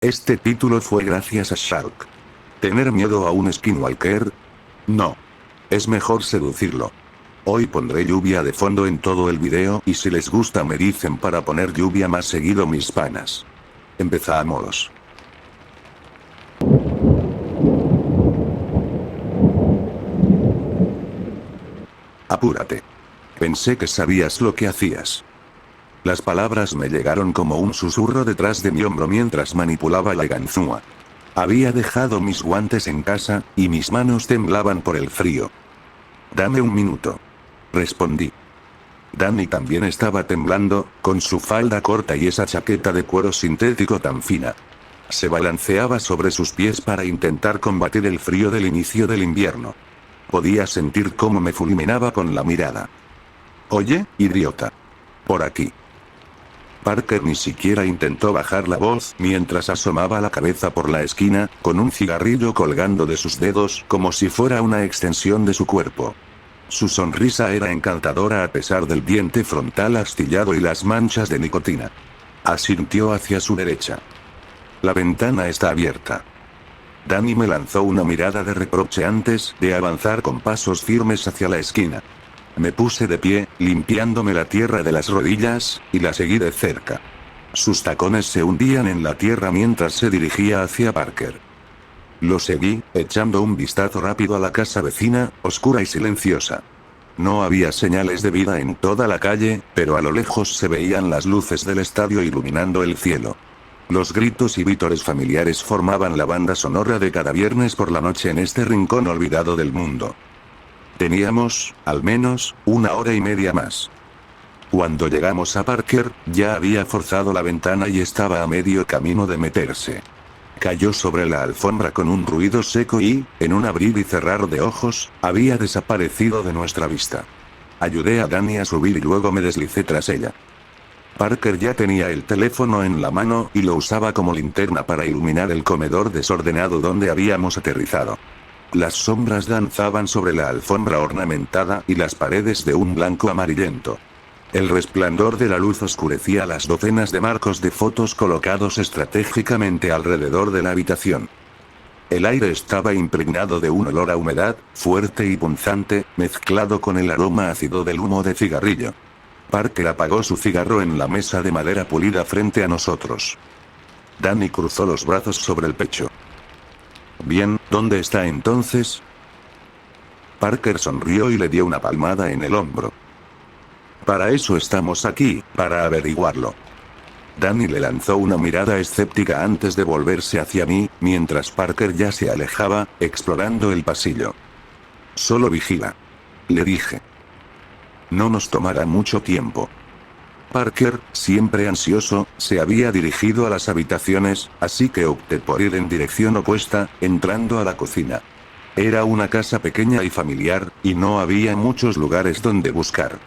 Este título fue gracias a Shark. ¿Tener miedo a un skinwalker? No. Es mejor seducirlo. Hoy pondré lluvia de fondo en todo el video y si les gusta me dicen para poner lluvia más seguido mis panas. Empezamos. Apúrate. Pensé que sabías lo que hacías. Las palabras me llegaron como un susurro detrás de mi hombro mientras manipulaba la ganzúa. Había dejado mis guantes en casa, y mis manos temblaban por el frío. Dame un minuto. Respondí. Danny también estaba temblando, con su falda corta y esa chaqueta de cuero sintético tan fina. Se balanceaba sobre sus pies para intentar combatir el frío del inicio del invierno. Podía sentir cómo me fulminaba con la mirada. Oye, idiota. Por aquí. Parker ni siquiera intentó bajar la voz mientras asomaba la cabeza por la esquina, con un cigarrillo colgando de sus dedos como si fuera una extensión de su cuerpo. Su sonrisa era encantadora a pesar del diente frontal astillado y las manchas de nicotina. Asintió hacia su derecha. La ventana está abierta. Danny me lanzó una mirada de reproche antes de avanzar con pasos firmes hacia la esquina. Me puse de pie, limpiándome la tierra de las rodillas, y la seguí de cerca. Sus tacones se hundían en la tierra mientras se dirigía hacia Parker. Lo seguí, echando un vistazo rápido a la casa vecina, oscura y silenciosa. No había señales de vida en toda la calle, pero a lo lejos se veían las luces del estadio iluminando el cielo. Los gritos y vítores familiares formaban la banda sonora de cada viernes por la noche en este rincón olvidado del mundo. Teníamos, al menos, 1 hora y media más. Cuando llegamos a Parker, ya había forzado la ventana y estaba a medio camino de meterse. Cayó sobre la alfombra con un ruido seco y, en un abrir y cerrar de ojos, había desaparecido de nuestra vista. Ayudé a Danny a subir y luego me deslicé tras ella. Parker ya tenía el teléfono en la mano y lo usaba como linterna para iluminar el comedor desordenado donde habíamos aterrizado. Las sombras danzaban sobre la alfombra ornamentada y las paredes de un blanco amarillento. El resplandor de la luz oscurecía las docenas de marcos de fotos colocados estratégicamente alrededor de la habitación. El aire estaba impregnado de un olor a humedad, fuerte y punzante, mezclado con el aroma ácido del humo de cigarrillo. Parker apagó su cigarro en la mesa de madera pulida frente a nosotros. Danny cruzó los brazos sobre el pecho. Bien, ¿dónde está entonces? Parker sonrió y le dio una palmada en el hombro. Para eso estamos aquí, para averiguarlo. Danny le lanzó una mirada escéptica antes de volverse hacia mí, mientras Parker ya se alejaba, explorando el pasillo. Solo vigila. Le dije. No nos tomará mucho tiempo. Parker, siempre ansioso, se había dirigido a las habitaciones, así que opté por ir en dirección opuesta, entrando a la cocina. Era una casa pequeña y familiar, y no había muchos lugares donde buscar.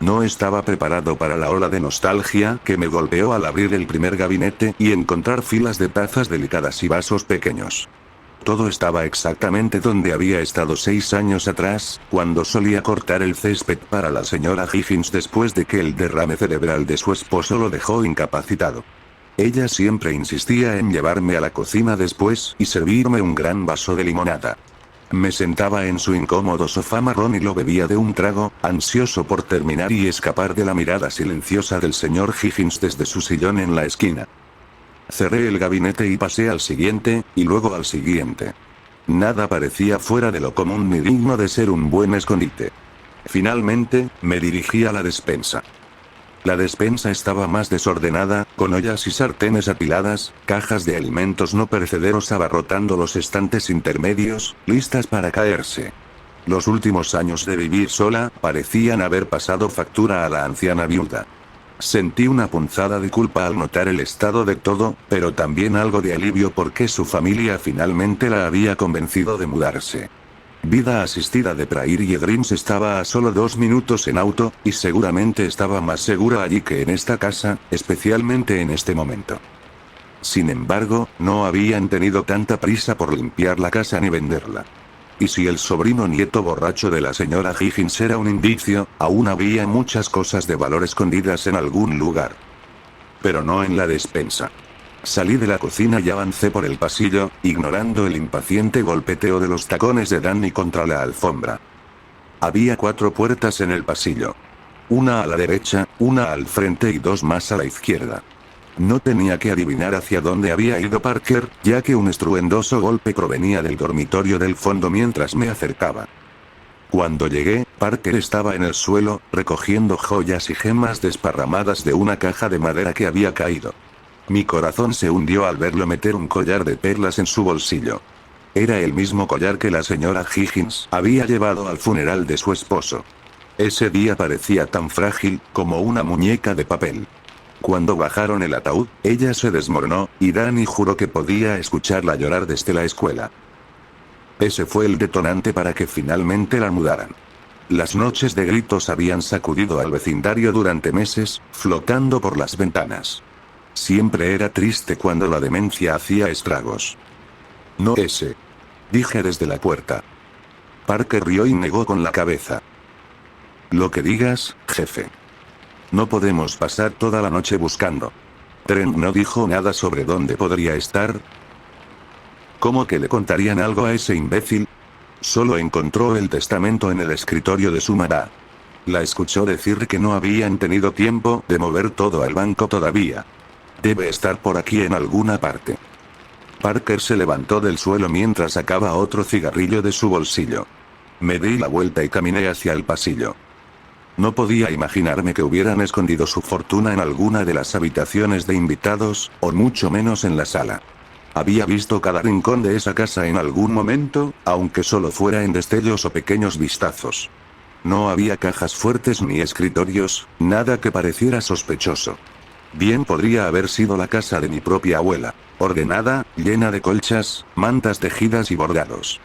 No estaba preparado para la ola de nostalgia que me golpeó al abrir el primer gabinete y encontrar filas de tazas delicadas y vasos pequeños. Todo estaba exactamente donde había estado 6 años atrás, cuando solía cortar el césped para la señora Higgins después de que el derrame cerebral de su esposo lo dejó incapacitado. Ella siempre insistía en llevarme a la cocina después y servirme un gran vaso de limonada. Me sentaba en su incómodo sofá marrón y lo bebía de un trago, ansioso por terminar y escapar de la mirada silenciosa del señor Higgins desde su sillón en la esquina. Cerré el gabinete y pasé al siguiente, y luego al siguiente. Nada parecía fuera de lo común ni digno de ser un buen escondite. Finalmente, me dirigí a la despensa. La despensa estaba más desordenada, con ollas y sartenes apiladas, cajas de alimentos no perecederos abarrotando los estantes intermedios, listas para caerse. Los últimos años de vivir sola parecían haber pasado factura a la anciana viuda. Sentí una punzada de culpa al notar el estado de todo, pero también algo de alivio porque su familia finalmente la había convencido de mudarse. Vida asistida de Prairie Dreams estaba a solo 2 minutos en auto, y seguramente estaba más segura allí que en esta casa, especialmente en este momento. Sin embargo, no habían tenido tanta prisa por limpiar la casa ni venderla. Y si el sobrino nieto borracho de la señora Higgins era un indicio, aún había muchas cosas de valor escondidas en algún lugar. Pero no en la despensa. Salí de la cocina y avancé por el pasillo, ignorando el impaciente golpeteo de los tacones de Danny contra la alfombra. Había 4 puertas en el pasillo. Una a la derecha, una al frente y 2 más a la izquierda. No tenía que adivinar hacia dónde había ido Parker, ya que un estruendoso golpe provenía del dormitorio del fondo mientras me acercaba. Cuando llegué, Parker estaba en el suelo, recogiendo joyas y gemas desparramadas de una caja de madera que había caído. Mi corazón se hundió al verlo meter un collar de perlas en su bolsillo. Era el mismo collar que la señora Higgins había llevado al funeral de su esposo. Ese día parecía tan frágil como una muñeca de papel. Cuando bajaron el ataúd, ella se desmoronó, y Danny juró que podía escucharla llorar desde la escuela. Ese fue el detonante para que finalmente la mudaran. Las noches de gritos habían sacudido al vecindario durante meses, flotando por las ventanas. Siempre era triste cuando la demencia hacía estragos. No ese. Dije desde la puerta. Parker rió y negó con la cabeza. Lo que digas, jefe. No podemos pasar toda la noche buscando. Trent no dijo nada sobre dónde podría estar. ¿Cómo que le contarían algo a ese imbécil? Solo encontró el testamento en el escritorio de su mamá. La escuchó decir que no habían tenido tiempo de mover todo al banco todavía. Debe estar por aquí en alguna parte. Parker se levantó del suelo mientras sacaba otro cigarrillo de su bolsillo. Me di la vuelta y caminé hacia el pasillo. No podía imaginarme que hubieran escondido su fortuna en alguna de las habitaciones de invitados, o mucho menos en la sala. Había visto cada rincón de esa casa en algún momento, aunque solo fuera en destellos o pequeños vistazos. No había cajas fuertes ni escritorios, nada que pareciera sospechoso. Bien podría haber sido la casa de mi propia abuela, ordenada, llena de colchas, mantas tejidas y bordados.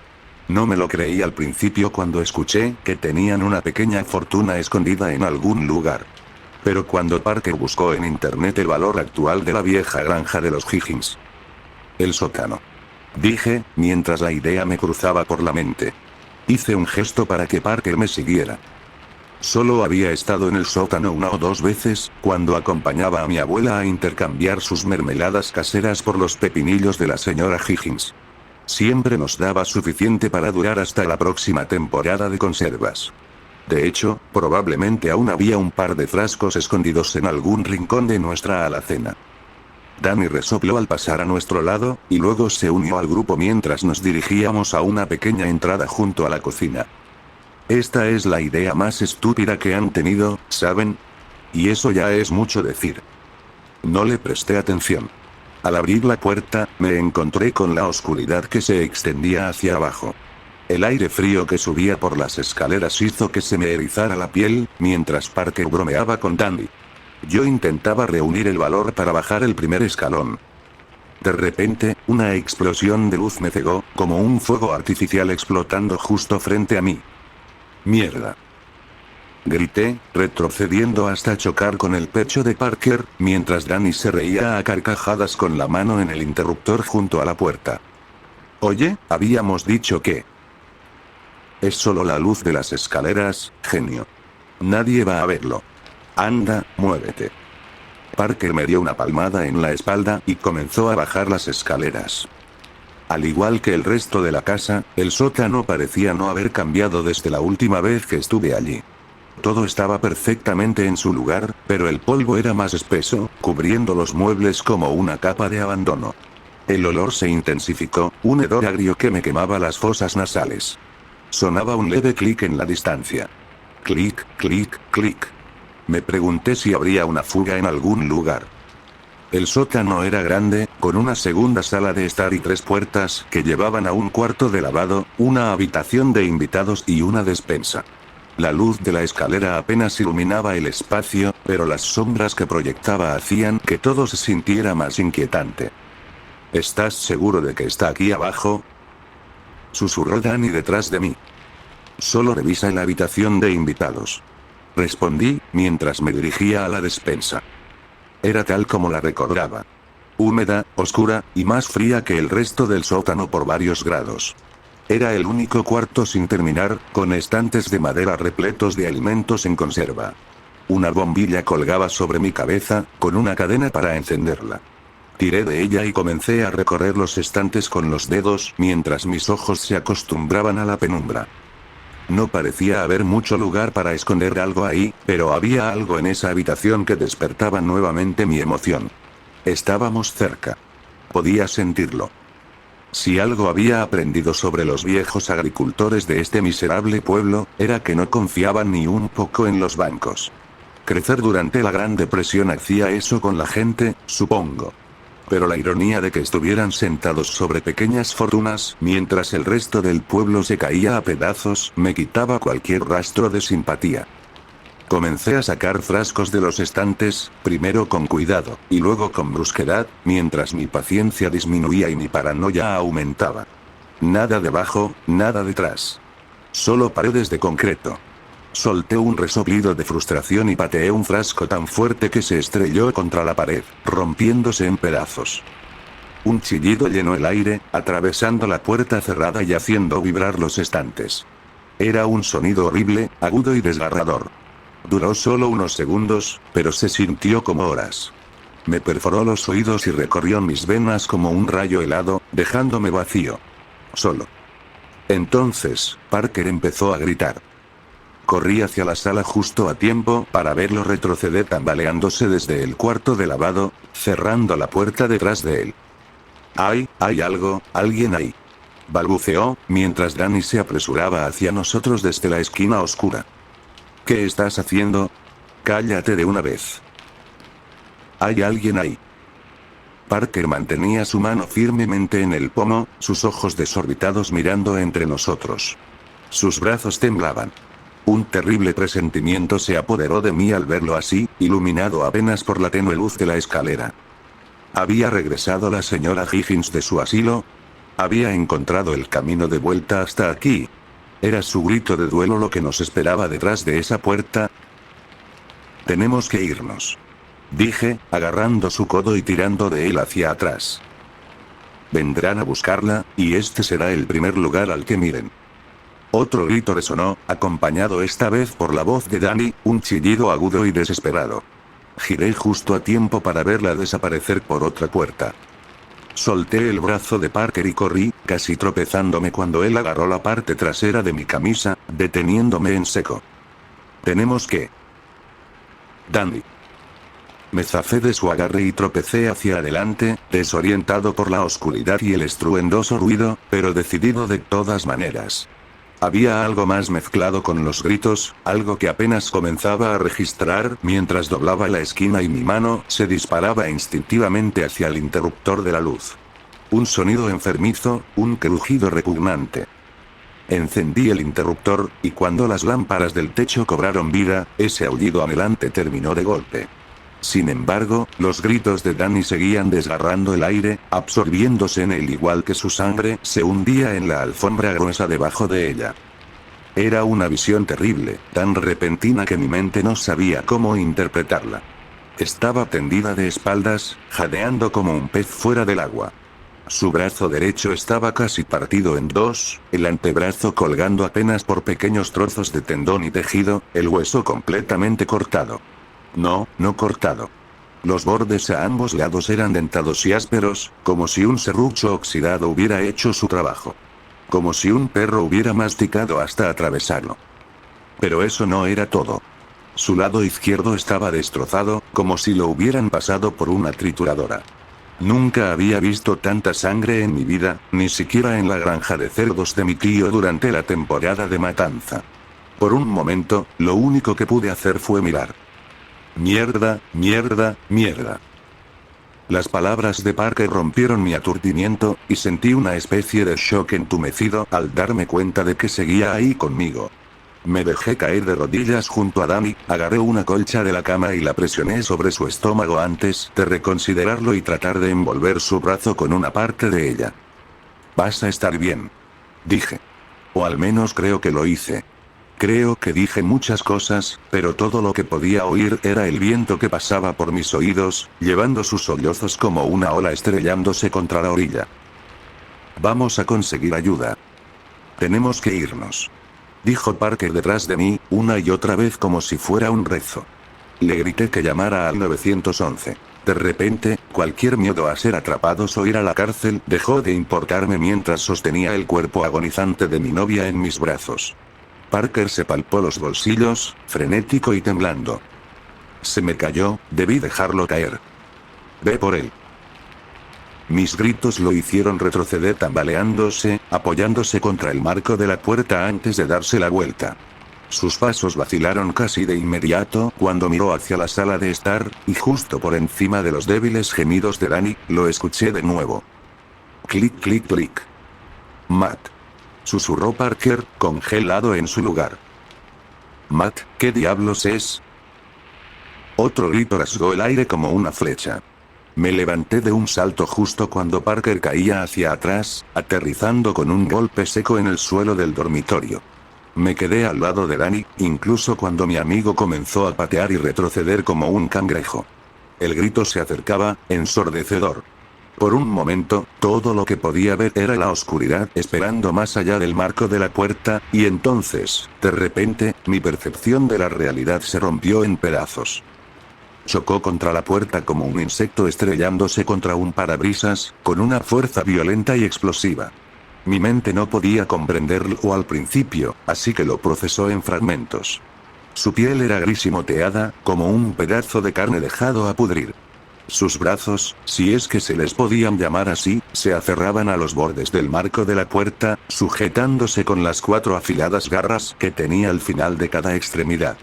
No me lo creí al principio cuando escuché que tenían una pequeña fortuna escondida en algún lugar. Pero cuando Parker buscó en internet el valor actual de la vieja granja de los Higgins. El sótano. Dije, mientras la idea me cruzaba por la mente. Hice un gesto para que Parker me siguiera. Solo había estado en el sótano 1 o 2 veces, cuando acompañaba a mi abuela a intercambiar sus mermeladas caseras por los pepinillos de la señora Higgins. Siempre nos daba suficiente para durar hasta la próxima temporada de conservas. De hecho, probablemente aún había un par de frascos escondidos en algún rincón de nuestra alacena. Danny resopló al pasar a nuestro lado, y luego se unió al grupo mientras nos dirigíamos a una pequeña entrada junto a la cocina. Esta es la idea más estúpida que han tenido, ¿saben? Y eso ya es mucho decir. No le presté atención. Al abrir la puerta, me encontré con la oscuridad que se extendía hacia abajo. El aire frío que subía por las escaleras hizo que se me erizara la piel, mientras Parker bromeaba con Danny. Yo intentaba reunir el valor para bajar el primer escalón. De repente, una explosión de luz me cegó, como un fuego artificial explotando justo frente a mí. ¡Mierda! Grité, retrocediendo hasta chocar con el pecho de Parker, mientras Danny se reía a carcajadas con la mano en el interruptor junto a la puerta. Oye, habíamos dicho que... Es solo la luz de las escaleras, genio. Nadie va a verlo. Anda, muévete. Parker me dio una palmada en la espalda y comenzó a bajar las escaleras. Al igual que el resto de la casa, el sótano parecía no haber cambiado desde la última vez que estuve allí. Todo estaba perfectamente en su lugar, pero el polvo era más espeso, cubriendo los muebles como una capa de abandono. El olor se intensificó, un hedor agrio que me quemaba las fosas nasales. Sonaba un leve clic en la distancia. Clic, clic, clic. Me pregunté si habría una fuga en algún lugar. El sótano era grande, con una segunda sala de estar y 3 puertas que llevaban a un cuarto de lavado, una habitación de invitados y una despensa. La luz de la escalera apenas iluminaba el espacio, pero las sombras que proyectaba hacían que todo se sintiera más inquietante. ¿Estás seguro de que está aquí abajo?, susurró Danny detrás de mí. Solo revisa la habitación de invitados. Respondí, mientras me dirigía a la despensa. Era tal como la recordaba. Húmeda, oscura, y más fría que el resto del sótano por varios grados. Era el único cuarto sin terminar, con estantes de madera repletos de alimentos en conserva. Una bombilla colgaba sobre mi cabeza, con una cadena para encenderla. Tiré de ella y comencé a recorrer los estantes con los dedos mientras mis ojos se acostumbraban a la penumbra. No parecía haber mucho lugar para esconder algo ahí, pero había algo en esa habitación que despertaba nuevamente mi emoción. Estábamos cerca. Podía sentirlo. Si algo había aprendido sobre los viejos agricultores de este miserable pueblo, era que no confiaban ni un poco en los bancos. Crecer durante la Gran Depresión hacía eso con la gente, supongo. Pero la ironía de que estuvieran sentados sobre pequeñas fortunas mientras el resto del pueblo se caía a pedazos me quitaba cualquier rastro de simpatía. Comencé a sacar frascos de los estantes, primero con cuidado, y luego con brusquedad, mientras mi paciencia disminuía y mi paranoia aumentaba. Nada debajo, nada detrás. Solo paredes de concreto. Solté un resoplido de frustración y pateé un frasco tan fuerte que se estrelló contra la pared, rompiéndose en pedazos. Un chillido llenó el aire, atravesando la puerta cerrada y haciendo vibrar los estantes. Era un sonido horrible, agudo y desgarrador. Duró solo unos segundos, pero se sintió como horas. Me perforó los oídos y recorrió mis venas como un rayo helado, dejándome vacío. Solo. Entonces, Parker empezó a gritar. Corrí hacia la sala justo a tiempo para verlo retroceder tambaleándose desde el cuarto de lavado, cerrando la puerta detrás de él. Hay algo, alguien ahí. Balbuceó, mientras Danny se apresuraba hacia nosotros desde la esquina oscura. ¿Qué estás haciendo? Cállate de una vez. Hay alguien ahí. Parker mantenía su mano firmemente en el pomo, sus ojos desorbitados mirando entre nosotros. Sus brazos temblaban. Un terrible presentimiento se apoderó de mí al verlo así, iluminado apenas por la tenue luz de la escalera. ¿Había regresado la señora Higgins de su asilo? ¿Había encontrado el camino de vuelta hasta aquí? ¿Era su grito de duelo lo que nos esperaba detrás de esa puerta? Tenemos que irnos. Dije, agarrando su codo y tirando de él hacia atrás. Vendrán a buscarla, y este será el primer lugar al que miren. Otro grito resonó, acompañado esta vez por la voz de Danny, un chillido agudo y desesperado. Giré justo a tiempo para verla desaparecer por otra puerta. Solté el brazo de Parker y corrí, casi tropezándome cuando él agarró la parte trasera de mi camisa, deteniéndome en seco. Tenemos que... Danny. Me zafé de su agarre y tropecé hacia adelante, desorientado por la oscuridad y el estruendoso ruido, pero decidido de todas maneras. Había algo más mezclado con los gritos, algo que apenas comenzaba a registrar mientras doblaba la esquina y mi mano se disparaba instintivamente hacia el interruptor de la luz. Un sonido enfermizo, un crujido repugnante. Encendí el interruptor, y cuando las lámparas del techo cobraron vida, ese aullido anhelante terminó de golpe. Sin embargo, los gritos de Danny seguían desgarrando el aire, absorbiéndose en él igual que su sangre se hundía en la alfombra gruesa debajo de ella. Era una visión terrible, tan repentina que mi mente no sabía cómo interpretarla. Estaba tendida de espaldas, jadeando como un pez fuera del agua. Su brazo derecho estaba casi partido en dos, el antebrazo colgando apenas por pequeños trozos de tendón y tejido, el hueso completamente cortado. No cortado. Los bordes a ambos lados eran dentados y ásperos, como si un serrucho oxidado hubiera hecho su trabajo. Como si un perro hubiera masticado hasta atravesarlo. Pero eso no era todo. Su lado izquierdo estaba destrozado, como si lo hubieran pasado por una trituradora. Nunca había visto tanta sangre en mi vida, ni siquiera en la granja de cerdos de mi tío durante la temporada de matanza. Por un momento, lo único que pude hacer fue mirar. Mierda. Las palabras de Parker rompieron mi aturdimiento, y sentí una especie de shock entumecido al darme cuenta de que seguía ahí conmigo. Me dejé caer de rodillas junto a Danny, agarré una colcha de la cama y la presioné sobre su estómago antes de reconsiderarlo y tratar de envolver su brazo con una parte de ella. Vas a estar bien. Dije. O al menos creo que lo hice. Creo que dije muchas cosas, pero todo lo que podía oír era el viento que pasaba por mis oídos, llevando sus sollozos como una ola estrellándose contra la orilla. Vamos a conseguir ayuda. Tenemos que irnos. Dijo Parker detrás de mí, una y otra vez como si fuera un rezo. Le grité que llamara al 911. De repente, cualquier miedo a ser atrapados o ir a la cárcel dejó de importarme mientras sostenía el cuerpo agonizante de mi novia en mis brazos. Parker se palpó los bolsillos, frenético y temblando. Se me cayó, debí dejarlo caer. Ve por él. Mis gritos lo hicieron retroceder tambaleándose, apoyándose contra el marco de la puerta antes de darse la vuelta. Sus pasos vacilaron casi de inmediato cuando miró hacia la sala de estar, y justo por encima de los débiles gemidos de Danny, lo escuché de nuevo. Clic, clic, clic. Matt. Susurró Parker, congelado en su lugar. Matt, ¿qué diablos es? Otro grito rasgó el aire como una flecha. Me levanté de un salto justo cuando Parker caía hacia atrás, aterrizando con un golpe seco en el suelo del dormitorio. Me quedé al lado de Danny, incluso cuando mi amigo comenzó a patear y retroceder como un cangrejo. El grito se acercaba, ensordecedor. Por un momento, todo lo que podía ver era la oscuridad esperando más allá del marco de la puerta, y entonces, de repente, mi percepción de la realidad se rompió en pedazos. Chocó contra la puerta como un insecto estrellándose contra un parabrisas, con una fuerza violenta y explosiva. Mi mente no podía comprenderlo al principio, así que lo procesó en fragmentos. Su piel era gris y moteada, como un pedazo de carne dejado a pudrir. Sus brazos, si es que se les podían llamar así, se aferraban a los bordes del marco de la puerta, sujetándose con las 4 afiladas garras que tenía al final de cada extremidad.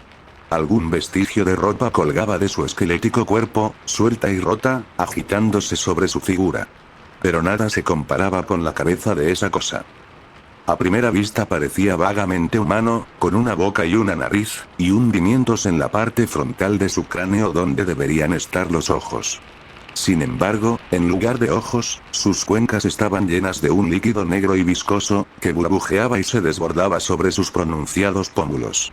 Algún vestigio de ropa colgaba de su esquelético cuerpo, suelta y rota, agitándose sobre su figura. Pero nada se comparaba con la cabeza de esa cosa. A primera vista parecía vagamente humano, con una boca y una nariz, y hundimientos en la parte frontal de su cráneo donde deberían estar los ojos. Sin embargo, en lugar de ojos, sus cuencas estaban llenas de un líquido negro y viscoso, que burbujeaba y se desbordaba sobre sus pronunciados pómulos.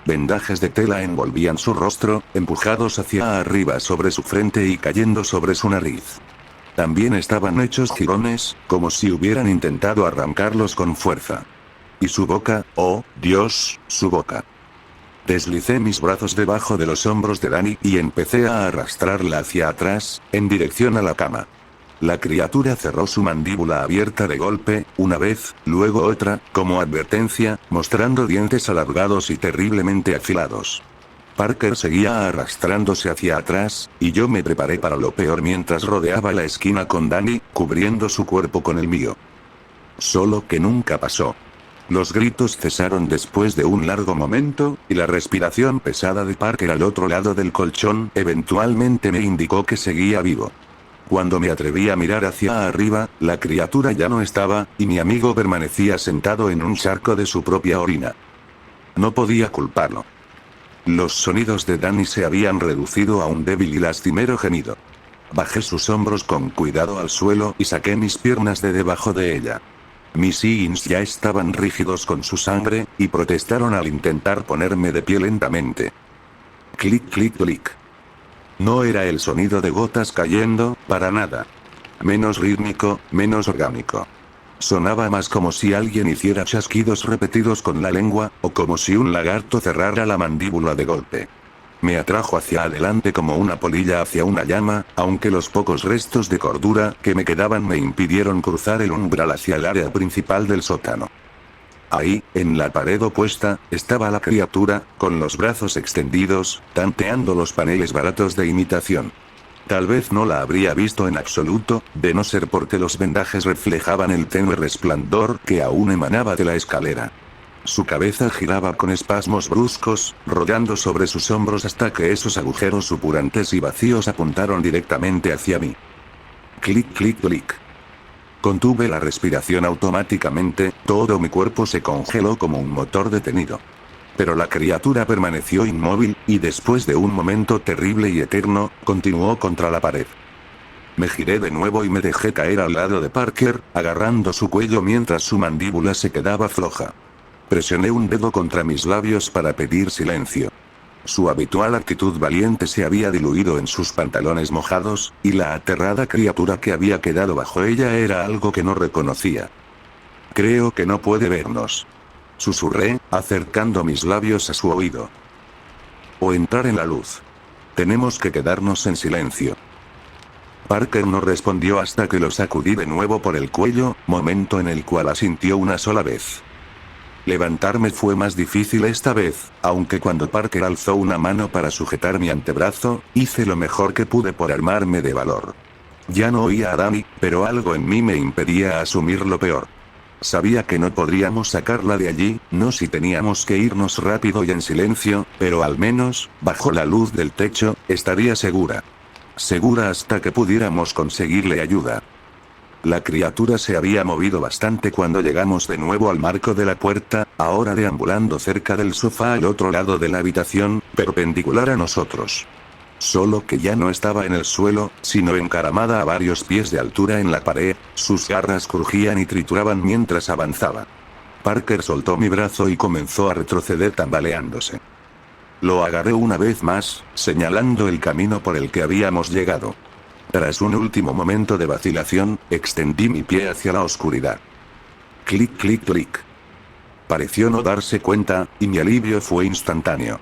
Vendajes de tela envolvían su rostro, empujados hacia arriba sobre su frente y cayendo sobre su nariz. También estaban hechos jirones, como si hubieran intentado arrancarlos con fuerza. Y su boca, oh, Dios, su boca. Deslicé mis brazos debajo de los hombros de Danny y empecé a arrastrarla hacia atrás, en dirección a la cama. La criatura cerró su mandíbula abierta de golpe, una vez, luego otra, como advertencia, mostrando dientes alargados y terriblemente afilados. Parker seguía arrastrándose hacia atrás, y yo me preparé para lo peor mientras rodeaba la esquina con Danny, cubriendo su cuerpo con el mío. Solo que nunca pasó. Los gritos cesaron después de un largo momento, y la respiración pesada de Parker al otro lado del colchón eventualmente me indicó que seguía vivo. Cuando me atreví a mirar hacia arriba, la criatura ya no estaba, y mi amigo permanecía sentado en un charco de su propia orina. No podía culparlo. Los sonidos de Danny se habían reducido a un débil y lastimero gemido. Bajé sus hombros con cuidado al suelo y saqué mis piernas de debajo de ella. Mis jeans ya estaban rígidos con su sangre, y protestaron al intentar ponerme de pie lentamente. Clic, clic, clic. No era el sonido de gotas cayendo, para nada. Menos rítmico, menos orgánico. Sonaba más como si alguien hiciera chasquidos repetidos con la lengua, o como si un lagarto cerrara la mandíbula de golpe. Me atrajo hacia adelante como una polilla hacia una llama, aunque los pocos restos de cordura que me quedaban me impidieron cruzar el umbral hacia el área principal del sótano. Ahí, en la pared opuesta, estaba la criatura, con los brazos extendidos, tanteando los paneles baratos de imitación. Tal vez no la habría visto en absoluto, de no ser porque los vendajes reflejaban el tenue resplandor que aún emanaba de la escalera. Su cabeza giraba con espasmos bruscos, rodando sobre sus hombros hasta que esos agujeros supurantes y vacíos apuntaron directamente hacia mí. Clic, clic, clic. Contuve la respiración automáticamente, todo mi cuerpo se congeló como un motor detenido. Pero la criatura permaneció inmóvil, y después de un momento terrible y eterno, continuó contra la pared. Me giré de nuevo y me dejé caer al lado de Parker, agarrando su cuello mientras su mandíbula se quedaba floja. Presioné un dedo contra mis labios para pedir silencio. Su habitual actitud valiente se había diluido en sus pantalones mojados, y la aterrada criatura que había quedado bajo ella era algo que no reconocía. Creo que no puede vernos. Susurré, acercando mis labios a su oído. O entrar en la luz. Tenemos que quedarnos en silencio. Parker no respondió hasta que lo sacudí de nuevo por el cuello, momento en el cual asintió una sola vez. Levantarme fue más difícil esta vez, aunque cuando Parker alzó una mano para sujetar mi antebrazo, hice lo mejor que pude por armarme de valor. Ya no oía a Dani, pero algo en mí me impedía asumir lo peor. Sabía que no podríamos sacarla de allí, no si teníamos que irnos rápido y en silencio, pero al menos, bajo la luz del techo, estaría segura. Segura hasta que pudiéramos conseguirle ayuda. La criatura se había movido bastante cuando llegamos de nuevo al marco de la puerta, ahora deambulando cerca del sofá al otro lado de la habitación, perpendicular a nosotros. Solo que ya no estaba en el suelo, sino encaramada a varios pies de altura en la pared, sus garras crujían y trituraban mientras avanzaba. Parker soltó mi brazo y comenzó a retroceder tambaleándose. Lo agarré una vez más, señalando el camino por el que habíamos llegado. Tras un último momento de vacilación, extendí mi pie hacia la oscuridad. Clic, clic, clic. Pareció no darse cuenta, y mi alivio fue instantáneo.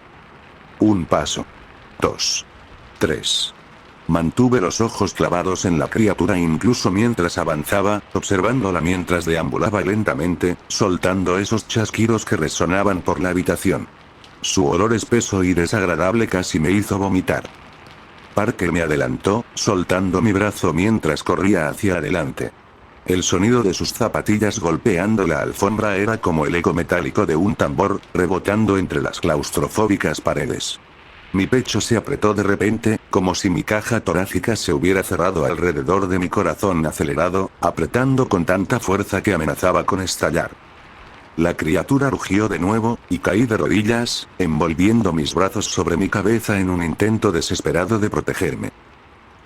Un paso. 2. 3. Mantuve los ojos clavados en la criatura incluso mientras avanzaba, observándola mientras deambulaba lentamente, soltando esos chasquidos que resonaban por la habitación. Su olor espeso y desagradable casi me hizo vomitar. Parker me adelantó, soltando mi brazo mientras corría hacia adelante. El sonido de sus zapatillas golpeando la alfombra era como el eco metálico de un tambor, rebotando entre las claustrofóbicas paredes. Mi pecho se apretó de repente, como si mi caja torácica se hubiera cerrado alrededor de mi corazón acelerado, apretando con tanta fuerza que amenazaba con estallar. La criatura rugió de nuevo, y caí de rodillas, envolviendo mis brazos sobre mi cabeza en un intento desesperado de protegerme.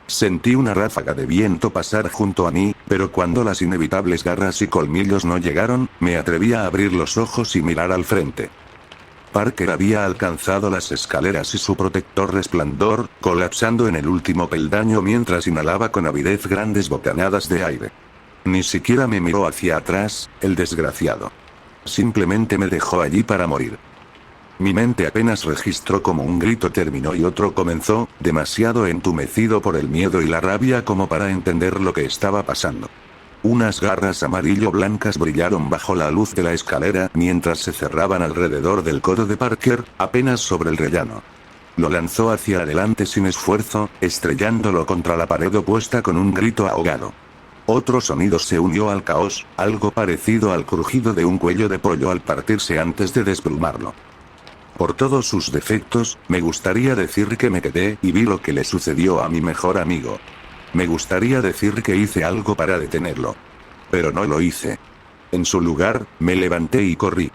Sentí una ráfaga de viento pasar junto a mí, pero cuando las inevitables garras y colmillos no llegaron, me atreví a abrir los ojos y mirar al frente. Parker había alcanzado las escaleras y su protector resplandor, colapsando en el último peldaño mientras inhalaba con avidez grandes bocanadas de aire. Ni siquiera me miró hacia atrás, el desgraciado. Simplemente me dejó allí para morir. Mi mente apenas registró cómo un grito terminó y otro comenzó, demasiado entumecido por el miedo y la rabia como para entender lo que estaba pasando. Unas garras amarillo-blancas brillaron bajo la luz de la escalera mientras se cerraban alrededor del codo de Parker, apenas sobre el rellano. Lo lanzó hacia adelante sin esfuerzo, estrellándolo contra la pared opuesta con un grito ahogado. Otro sonido se unió al caos, algo parecido al crujido de un cuello de pollo al partirse antes de desplumarlo. Por todos sus defectos, me gustaría decir que me quedé y vi lo que le sucedió a mi mejor amigo. Me gustaría decir que hice algo para detenerlo. Pero no lo hice. En su lugar, me levanté y corrí.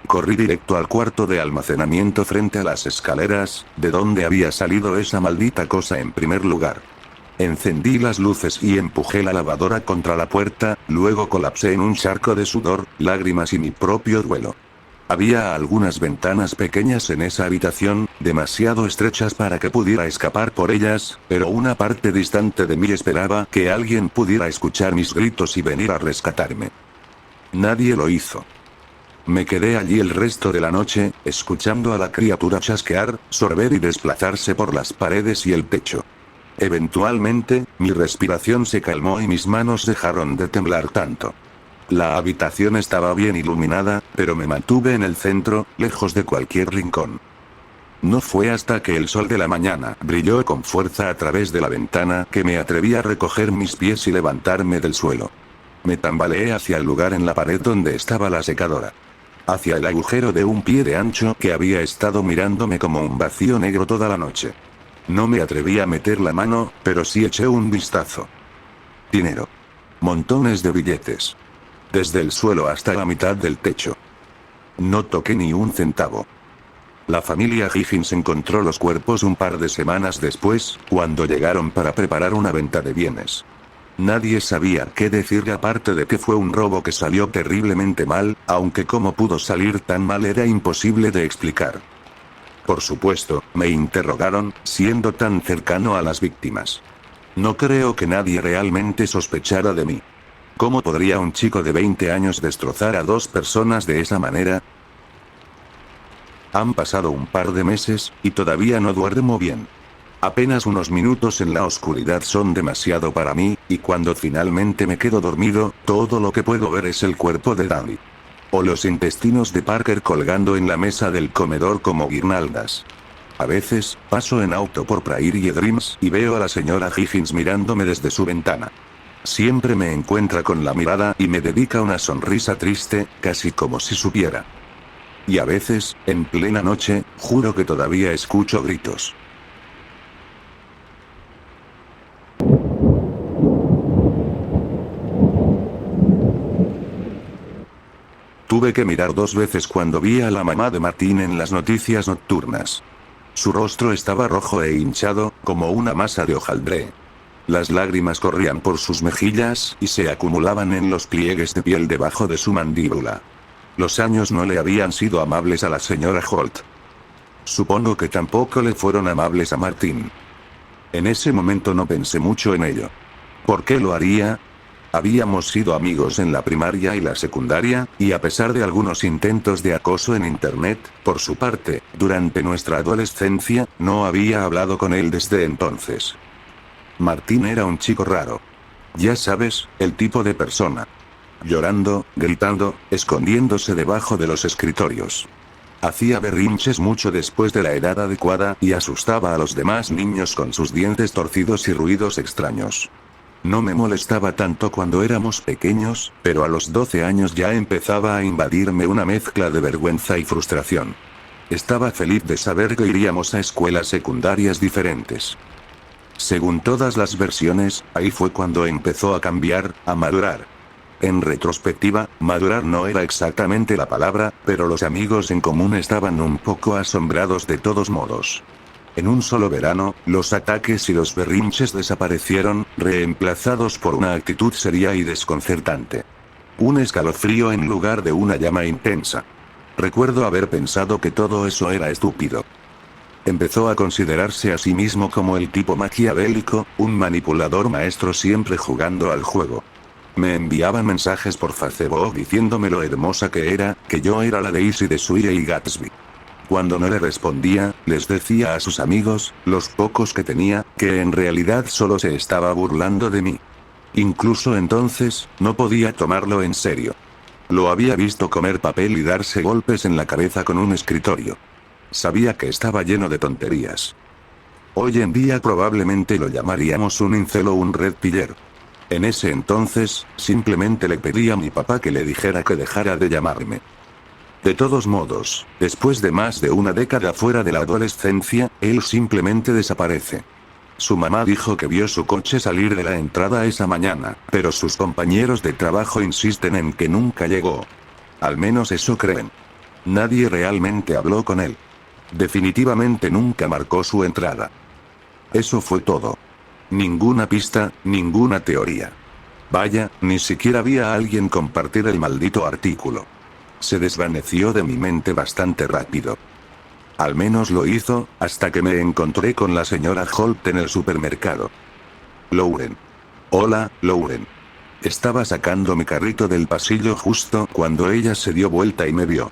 Corrí directo al cuarto de almacenamiento frente a las escaleras, de donde había salido esa maldita cosa en primer lugar. Encendí las luces y empujé la lavadora contra la puerta, luego colapsé en un charco de sudor, lágrimas y mi propio duelo. Había algunas ventanas pequeñas en esa habitación, demasiado estrechas para que pudiera escapar por ellas, pero una parte distante de mí esperaba que alguien pudiera escuchar mis gritos y venir a rescatarme. Nadie lo hizo. Me quedé allí el resto de la noche, escuchando a la criatura chasquear, sorber y desplazarse por las paredes y el techo. Eventualmente, mi respiración se calmó y mis manos dejaron de temblar tanto. La habitación estaba bien iluminada, pero me mantuve en el centro, lejos de cualquier rincón. No fue hasta que el sol de la mañana brilló con fuerza a través de la ventana que me atreví a recoger mis pies y levantarme del suelo. Me tambaleé hacia el lugar en la pared donde estaba la secadora. Hacia el agujero de un pie de ancho que había estado mirándome como un vacío negro toda la noche. No me atreví a meter la mano, pero sí eché un vistazo. Dinero. Montones de billetes. Desde el suelo hasta la mitad del techo. No toqué ni un centavo. La familia Higgins encontró los cuerpos un par de semanas después, cuando llegaron para preparar una venta de bienes. Nadie sabía qué decir aparte de que fue un robo que salió terriblemente mal, aunque cómo pudo salir tan mal era imposible de explicar. Por supuesto, me interrogaron, siendo tan cercano a las víctimas. No creo que nadie realmente sospechara de mí. ¿Cómo podría un chico de 20 años destrozar a dos personas de esa manera? Han pasado un par de meses, y todavía no duermo bien. Apenas unos minutos en la oscuridad son demasiado para mí, y cuando finalmente me quedo dormido, todo lo que puedo ver es el cuerpo de Danny. O los intestinos de Parker colgando en la mesa del comedor como guirnaldas. A veces, paso en auto por Prairie Dreams y veo a la señora Higgins mirándome desde su ventana. Siempre me encuentra con la mirada y me dedica una sonrisa triste, casi como si supiera. Y a veces, en plena noche, juro que todavía escucho gritos. Tuve que mirar 2 veces cuando vi a la mamá de Martín en las noticias nocturnas. Su rostro estaba rojo e hinchado, como una masa de hojaldre. Las lágrimas corrían por sus mejillas y se acumulaban en los pliegues de piel debajo de su mandíbula. Los años no le habían sido amables a la señora Holt. Supongo que tampoco le fueron amables a Martín. En ese momento no pensé mucho en ello. ¿Por qué lo haría? Habíamos sido amigos en la primaria y la secundaria, y a pesar de algunos intentos de acoso en internet, por su parte, durante nuestra adolescencia, no había hablado con él desde entonces. Martín era un chico raro. Ya sabes, el tipo de persona. Llorando, gritando, escondiéndose debajo de los escritorios. Hacía berrinches mucho después de la edad adecuada y asustaba a los demás niños con sus dientes torcidos y ruidos extraños. No me molestaba tanto cuando éramos pequeños, pero a los 12 años ya empezaba a invadirme una mezcla de vergüenza y frustración. Estaba feliz de saber que iríamos a escuelas secundarias diferentes. Según todas las versiones, ahí fue cuando empezó a cambiar, a madurar. En retrospectiva, madurar no era exactamente la palabra, pero los amigos en común estaban un poco asombrados de todos modos. En un solo verano, los ataques y los berrinches desaparecieron, reemplazados por una actitud seria y desconcertante. Un escalofrío en lugar de una llama intensa. Recuerdo haber pensado que todo eso era estúpido. Empezó a considerarse a sí mismo como el tipo maquiavélico, un manipulador maestro siempre jugando al juego. Me enviaban mensajes por Facebook diciéndome lo hermosa que era, que yo era la Daisy de Suire y Gatsby. Cuando no le respondía, les decía a sus amigos, los pocos que tenía, que en realidad solo se estaba burlando de mí. Incluso entonces, no podía tomarlo en serio. Lo había visto comer papel y darse golpes en la cabeza con un escritorio. Sabía que estaba lleno de tonterías. Hoy en día probablemente lo llamaríamos un incel o un red piller. En ese entonces, simplemente le pedí a mi papá que le dijera que dejara de llamarme. De todos modos, después de más de una década fuera de la adolescencia, él simplemente desaparece. Su mamá dijo que vio su coche salir de la entrada esa mañana, pero sus compañeros de trabajo insisten en que nunca llegó. Al menos eso creen. Nadie realmente habló con él. Definitivamente nunca marcó su entrada. Eso fue todo. Ninguna pista, ninguna teoría. Vaya, ni siquiera vi a alguien compartir el maldito artículo. Se desvaneció de mi mente bastante rápido. Al menos lo hizo, hasta que me encontré con la señora Holt en el supermercado. Lauren. Hola, Lauren. Estaba sacando mi carrito del pasillo justo cuando ella se dio vuelta y me vio.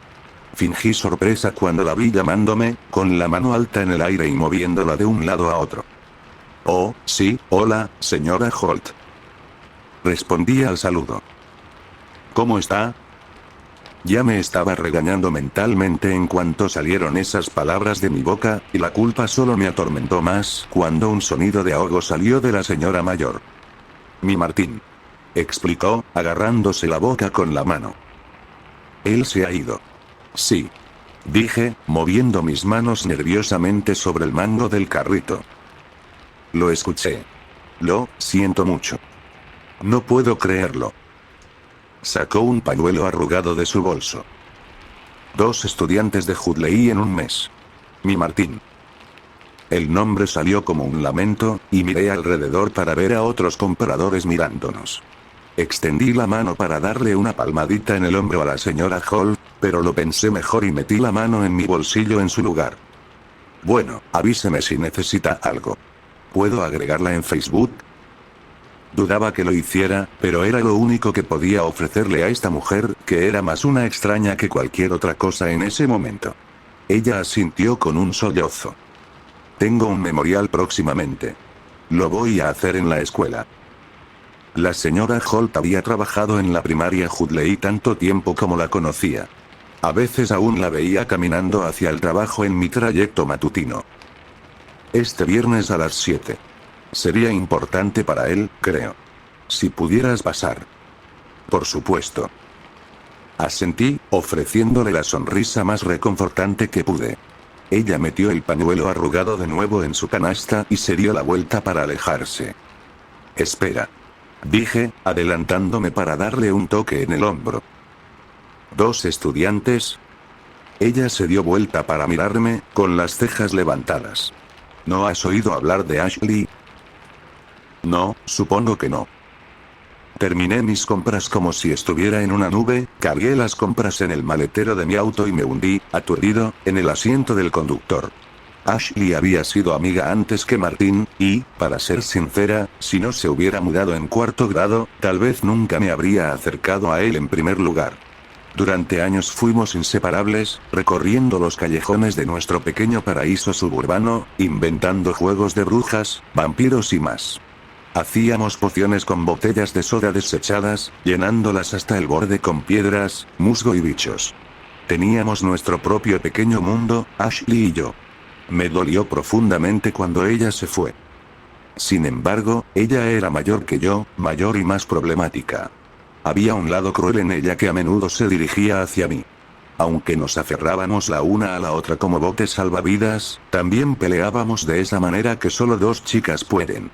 Fingí sorpresa cuando la vi llamándome, con la mano alta en el aire y moviéndola de un lado a otro. Oh, sí, hola, señora Holt. Respondí al saludo. ¿Cómo está? Ya me estaba regañando mentalmente en cuanto salieron esas palabras de mi boca, y la culpa solo me atormentó más cuando un sonido de ahogo salió de la señora mayor. Mi Martín. Explicó, agarrándose la boca con la mano. Él se ha ido. Sí. Dije, moviendo mis manos nerviosamente sobre el mango del carrito. Lo escuché. Lo siento mucho. No puedo creerlo. Sacó un pañuelo arrugado de su bolso. 2 estudiantes de Hudley en un mes. Mi Martín. El nombre salió como un lamento, y miré alrededor para ver a otros compradores mirándonos. Extendí la mano para darle una palmadita en el hombro a la señora Hall, pero lo pensé mejor y metí la mano en mi bolsillo en su lugar. Bueno, avíseme si necesita algo. ¿Puedo agregarla en Facebook? Dudaba que lo hiciera, pero era lo único que podía ofrecerle a esta mujer, que era más una extraña que cualquier otra cosa en ese momento. Ella asintió con un sollozo. Tengo un memorial próximamente. Lo voy a hacer en la escuela. La señora Holt había trabajado en la primaria Hudley tanto tiempo como la conocía. A veces aún la veía caminando hacia el trabajo en mi trayecto matutino. Este viernes a las 7. Sería importante para él, creo. Si pudieras pasar. Por supuesto. Asentí, ofreciéndole la sonrisa más reconfortante que pude. Ella metió el pañuelo arrugado de nuevo en su canasta y se dio la vuelta para alejarse. Espera. Dije, adelantándome para darle un toque en el hombro. ¿Dos estudiantes? Ella se dio vuelta para mirarme, con las cejas levantadas. ¿No has oído hablar de Ashley? No, supongo que no. Terminé mis compras como si estuviera en una nube, cargué las compras en el maletero de mi auto y me hundí, aturdido, en el asiento del conductor. Ashley había sido amiga antes que Martín, y, para ser sincera, si no se hubiera mudado en cuarto grado, tal vez nunca me habría acercado a él en primer lugar. Durante años fuimos inseparables, recorriendo los callejones de nuestro pequeño paraíso suburbano, inventando juegos de brujas, vampiros y más. Hacíamos pociones con botellas de soda desechadas, llenándolas hasta el borde con piedras, musgo y bichos. Teníamos nuestro propio pequeño mundo, Ashley y yo. Me dolió profundamente cuando ella se fue. Sin embargo, ella era mayor que yo, mayor y más problemática. Había un lado cruel en ella que a menudo se dirigía hacia mí. Aunque nos aferrábamos la una a la otra como botes salvavidas, también peleábamos de esa manera que solo dos chicas pueden.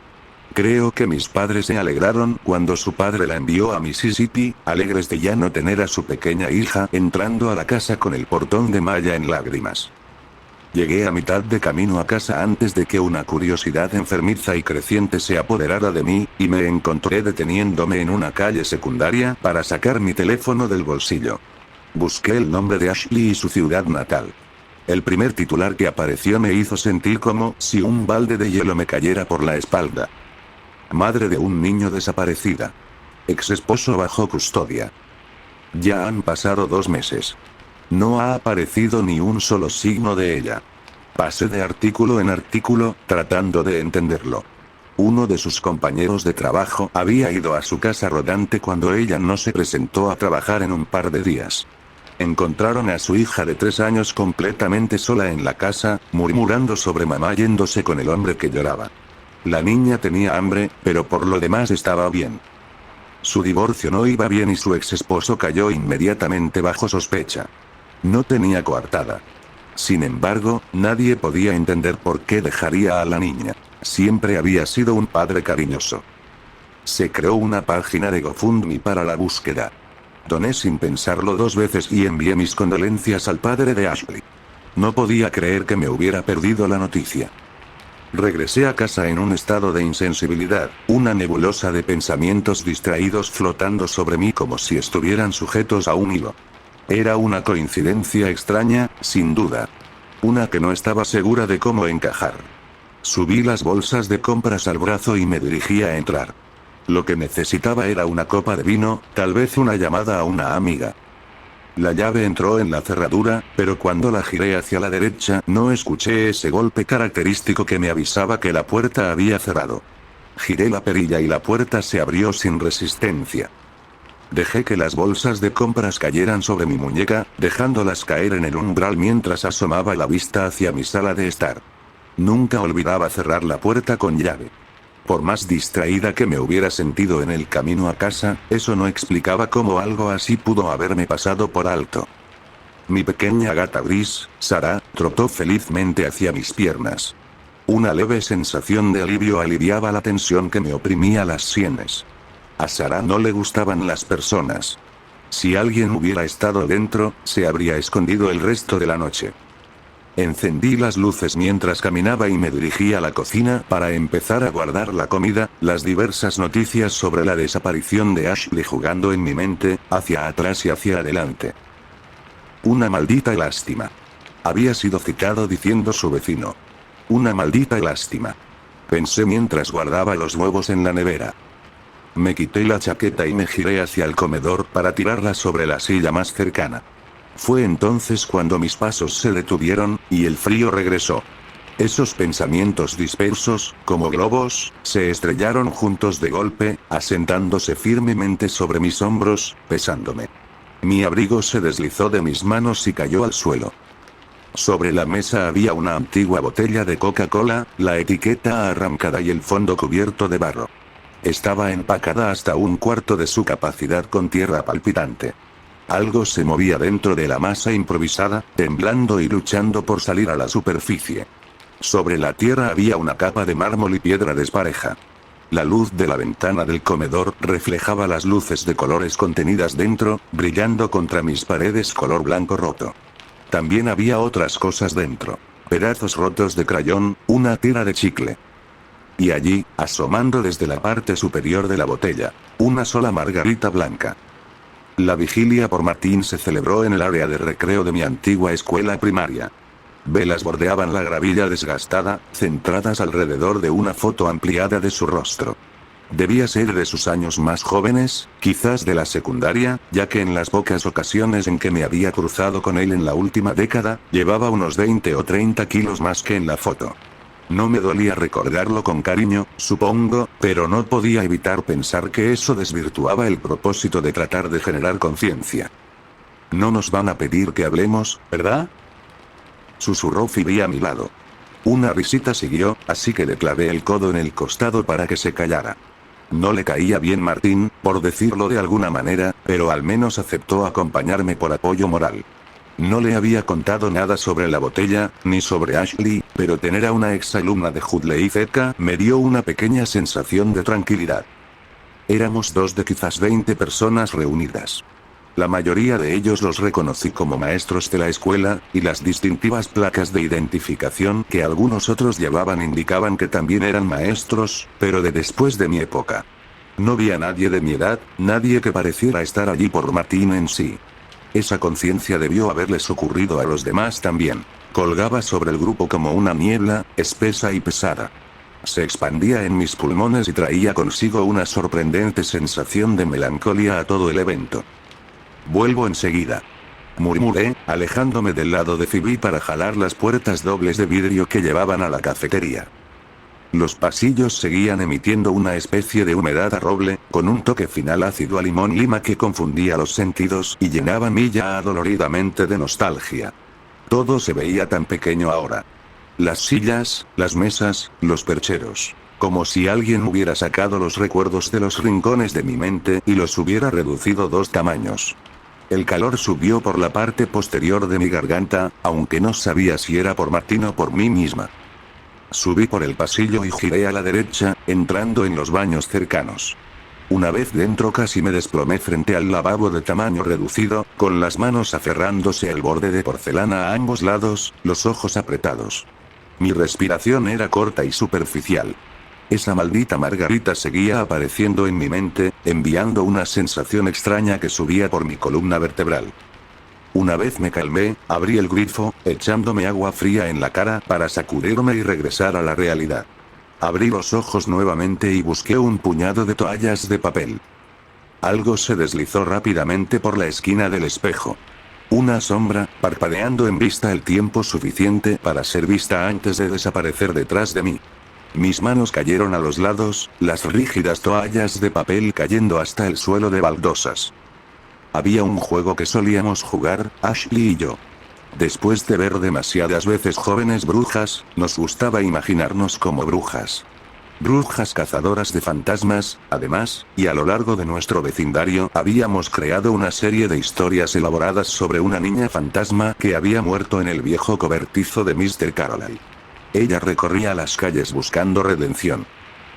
Creo que mis padres se alegraron cuando su padre la envió a Mississippi, alegres de ya no tener a su pequeña hija entrando a la casa con el portón de malla en lágrimas. Llegué a mitad de camino a casa antes de que una curiosidad enfermiza y creciente se apoderara de mí, y me encontré deteniéndome en una calle secundaria para sacar mi teléfono del bolsillo. Busqué el nombre de Ashley y su ciudad natal. El primer titular que apareció me hizo sentir como si un balde de hielo me cayera por la espalda. Madre de un niño desaparecida. Ex esposo bajo custodia. Ya han pasado 2 meses. No ha aparecido ni un solo signo de ella. Pasé de artículo en artículo, tratando de entenderlo. Uno de sus compañeros de trabajo había ido a su casa rodante cuando ella no se presentó a trabajar en un par de días. Encontraron a su hija de 3 años completamente sola en la casa, murmurando sobre mamá yéndose con el hombre que lloraba. La niña tenía hambre, pero por lo demás estaba bien. Su divorcio no iba bien y su ex esposo cayó inmediatamente bajo sospecha. No tenía coartada. Sin embargo, nadie podía entender por qué dejaría a la niña. Siempre había sido un padre cariñoso. Se creó una página de GoFundMe para la búsqueda. Doné sin pensarlo 2 veces y envié mis condolencias al padre de Ashley. No podía creer que me hubiera perdido la noticia. Regresé a casa en un estado de insensibilidad, una nebulosa de pensamientos distraídos flotando sobre mí como si estuvieran sujetos a un hilo. Era una coincidencia extraña, sin duda. Una que no estaba segura de cómo encajar. Subí las bolsas de compras al brazo y me dirigí a entrar. Lo que necesitaba era una copa de vino, tal vez una llamada a una amiga. La llave entró en la cerradura, pero cuando la giré hacia la derecha no escuché ese golpe característico que me avisaba que la puerta había cerrado. Giré la perilla y la puerta se abrió sin resistencia. Dejé que las bolsas de compras cayeran sobre mi muñeca, dejándolas caer en el umbral mientras asomaba la vista hacia mi sala de estar. Nunca olvidaba cerrar la puerta con llave. Por más distraída que me hubiera sentido en el camino a casa, eso no explicaba cómo algo así pudo haberme pasado por alto. Mi pequeña gata gris, Sarah, trotó felizmente hacia mis piernas. Una leve sensación de alivio aliviaba la tensión que me oprimía las sienes. A Sarah no le gustaban las personas. Si alguien hubiera estado dentro, se habría escondido el resto de la noche. Encendí las luces mientras caminaba y me dirigí a la cocina para empezar a guardar la comida, las diversas noticias sobre la desaparición de Ashley jugando en mi mente, hacia atrás y hacia adelante. Una maldita lástima. Había sido citado diciendo su vecino. Una maldita lástima. Pensé mientras guardaba los huevos en la nevera. Me quité la chaqueta y me giré hacia el comedor para tirarla sobre la silla más cercana. Fue entonces cuando mis pasos se detuvieron, y el frío regresó. Esos pensamientos dispersos, como globos, se estrellaron juntos de golpe, asentándose firmemente sobre mis hombros, pesándome. Mi abrigo se deslizó de mis manos y cayó al suelo. Sobre la mesa había una antigua botella de Coca-Cola, la etiqueta arrancada y el fondo cubierto de barro. Estaba empacada hasta un cuarto de su capacidad con tierra palpitante. Algo se movía dentro de la masa improvisada, temblando y luchando por salir a la superficie. Sobre la tierra había una capa de mármol y piedra despareja. La luz de la ventana del comedor reflejaba las luces de colores contenidas dentro, brillando contra mis paredes color blanco roto. También había otras cosas dentro. Pedazos rotos de crayón, una tira de chicle. Y allí, asomando desde la parte superior de la botella, una sola margarita blanca. La vigilia por Martín se celebró en el área de recreo de mi antigua escuela primaria. Velas bordeaban la gravilla desgastada, centradas alrededor de una foto ampliada de su rostro. Debía ser de sus años más jóvenes, quizás de la secundaria, ya que en las pocas ocasiones en que me había cruzado con él en la última década, llevaba unos 20 o 30 kilos más que en la foto. No me dolía recordarlo con cariño, supongo, pero no podía evitar pensar que eso desvirtuaba el propósito de tratar de generar conciencia. No nos van a pedir que hablemos, ¿verdad?, susurró Phoebe a mi lado. Una risita siguió, así que le clavé el codo en el costado para que se callara. No le caía bien Martín, por decirlo de alguna manera, pero al menos aceptó acompañarme por apoyo moral. No le había contado nada sobre la botella, ni sobre Ashley, pero tener a una exalumna de Hudley cerca me dio una pequeña sensación de tranquilidad. Éramos 2 de quizás 20 personas reunidas. La mayoría de ellos los reconocí como maestros de la escuela, y las distintivas placas de identificación que algunos otros llevaban indicaban que también eran maestros, pero de después de mi época. No vi a nadie de mi edad, nadie que pareciera estar allí por Martín en sí. Esa conciencia debió haberles ocurrido a los demás también. Colgaba sobre el grupo como una niebla, espesa y pesada. Se expandía en mis pulmones y traía consigo una sorprendente sensación de melancolía a todo el evento. Vuelvo enseguida, murmuré, alejándome del lado de Phoebe para jalar las puertas dobles de vidrio que llevaban a la cafetería. Los pasillos seguían emitiendo una especie de humedad a roble, con un toque final ácido a limón-lima que confundía los sentidos y llenaba mi ya adoloridamente de nostalgia. Todo se veía tan pequeño ahora. Las sillas, las mesas, los percheros. Como si alguien hubiera sacado los recuerdos de los rincones de mi mente y los hubiera reducido 2 tamaños. El calor subió por la parte posterior de mi garganta, aunque no sabía si era por Martín o por mí misma. Subí por el pasillo y giré a la derecha, entrando en los baños cercanos. Una vez dentro casi me desplomé frente al lavabo de tamaño reducido, con las manos aferrándose al borde de porcelana a ambos lados, los ojos apretados. Mi respiración era corta y superficial. Esa maldita margarita seguía apareciendo en mi mente, enviando una sensación extraña que subía por mi columna vertebral. Una vez me calmé, abrí el grifo, echándome agua fría en la cara para sacudirme y regresar a la realidad. Abrí los ojos nuevamente y busqué un puñado de toallas de papel. Algo se deslizó rápidamente por la esquina del espejo. Una sombra, parpadeando en vista el tiempo suficiente para ser vista antes de desaparecer detrás de mí. Mis manos cayeron a los lados, las rígidas toallas de papel cayendo hasta el suelo de baldosas. Había un juego que solíamos jugar, Ashley y yo. Después de ver demasiadas veces Jóvenes Brujas, nos gustaba imaginarnos como brujas. Brujas cazadoras de fantasmas, además, y a lo largo de nuestro vecindario habíamos creado una serie de historias elaboradas sobre una niña fantasma que había muerto en el viejo cobertizo de Mr. Carolyn. Ella recorría las calles buscando redención.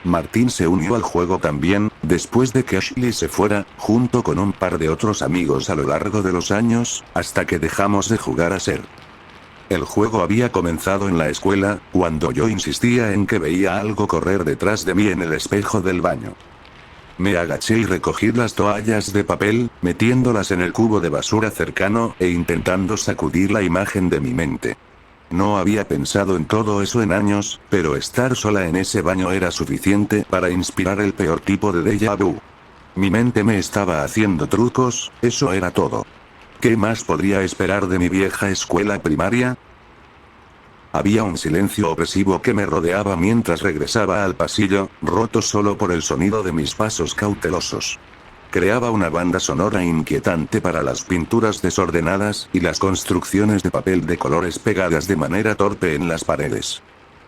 Martín se unió al juego también, después de que Ashley se fuera, junto con un par de otros amigos a lo largo de los años, hasta que dejamos de jugar a ser. El juego había comenzado en la escuela, cuando yo insistía en que veía algo correr detrás de mí en el espejo del baño. Me agaché y recogí las toallas de papel, metiéndolas en el cubo de basura cercano e intentando sacudir la imagen de mi mente. No había pensado en todo eso en años, pero estar sola en ese baño era suficiente para inspirar el peor tipo de déjà vu. Mi mente me estaba haciendo trucos, eso era todo. ¿Qué más podría esperar de mi vieja escuela primaria? Había un silencio opresivo que me rodeaba mientras regresaba al pasillo, roto solo por el sonido de mis pasos cautelosos. Creaba una banda sonora inquietante para las pinturas desordenadas y las construcciones de papel de colores pegadas de manera torpe en las paredes.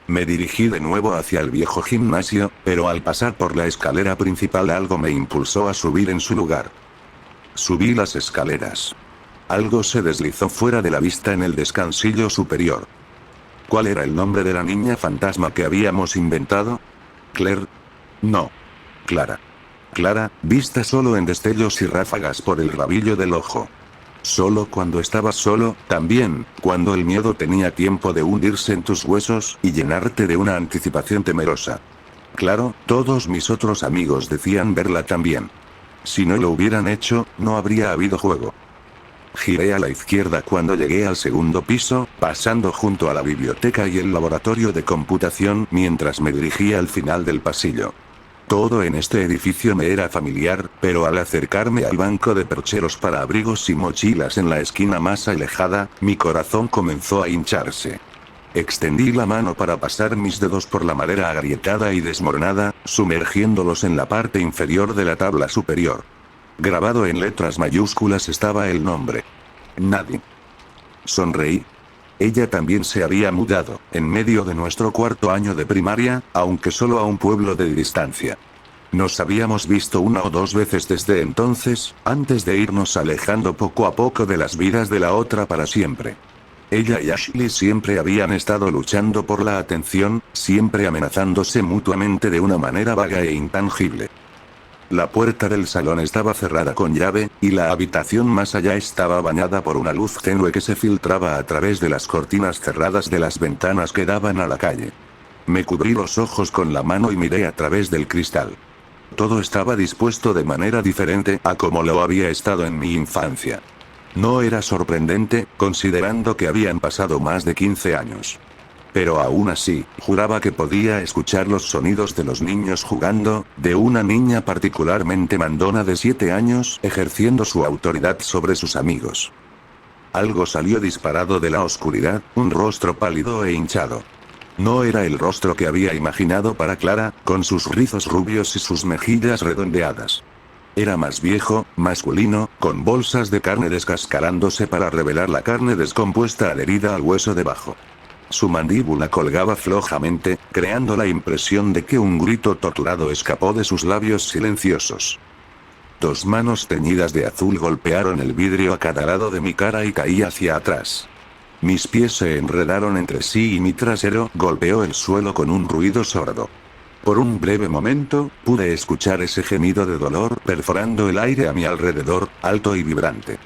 Me dirigí de nuevo hacia el viejo gimnasio, pero al pasar por la escalera principal algo me impulsó a subir en su lugar. Subí las escaleras. Algo se deslizó fuera de la vista en el descansillo superior. ¿Cuál era el nombre de la niña fantasma que habíamos inventado? ¿Claire? No. Clara. Clara, vista solo en destellos y ráfagas por el rabillo del ojo. Solo cuando estabas solo, también, cuando el miedo tenía tiempo de hundirse en tus huesos y llenarte de una anticipación temerosa. Claro, todos mis otros amigos decían verla también. Si no lo hubieran hecho, no habría habido juego. Giré a la izquierda cuando llegué al segundo piso, pasando junto a la biblioteca y el laboratorio de computación mientras me dirigía al final del pasillo. Todo en este edificio me era familiar, pero al acercarme al banco de percheros para abrigos y mochilas en la esquina más alejada, mi corazón comenzó a hincharse. Extendí la mano para pasar mis dedos por la madera agrietada y desmoronada, sumergiéndolos en la parte inferior de la tabla superior. Grabado en letras mayúsculas estaba el nombre. Nadie. Sonreí. Ella también se había mudado, en medio de nuestro cuarto año de primaria, aunque solo a un pueblo de distancia. Nos habíamos visto una o dos veces desde entonces, antes de irnos alejando poco a poco de las vidas de la otra para siempre. Ella y Ashley siempre habían estado luchando por la atención, siempre amenazándose mutuamente de una manera vaga e intangible. La puerta del salón estaba cerrada con llave, y la habitación más allá estaba bañada por una luz tenue que se filtraba a través de las cortinas cerradas de las ventanas que daban a la calle. Me cubrí los ojos con la mano y miré a través del cristal. Todo estaba dispuesto de manera diferente a como lo había estado en mi infancia. No era sorprendente, considerando que habían pasado más de 15 años. Pero aún así, juraba que podía escuchar los sonidos de los niños jugando, de una niña particularmente mandona de 7 años ejerciendo su autoridad sobre sus amigos. Algo salió disparado de la oscuridad, un rostro pálido e hinchado. No era el rostro que había imaginado para Clara, con sus rizos rubios y sus mejillas redondeadas. Era más viejo, masculino, con bolsas de carne descascarándose para revelar la carne descompuesta adherida al hueso debajo. Su mandíbula colgaba flojamente, creando la impresión de que un grito torturado escapó de sus labios silenciosos. Dos manos teñidas de azul golpearon el vidrio a cada lado de mi cara y caí hacia atrás. Mis pies se enredaron entre sí y mi trasero golpeó el suelo con un ruido sordo. Por un breve momento, pude escuchar ese gemido de dolor perforando el aire a mi alrededor, alto y vibrante.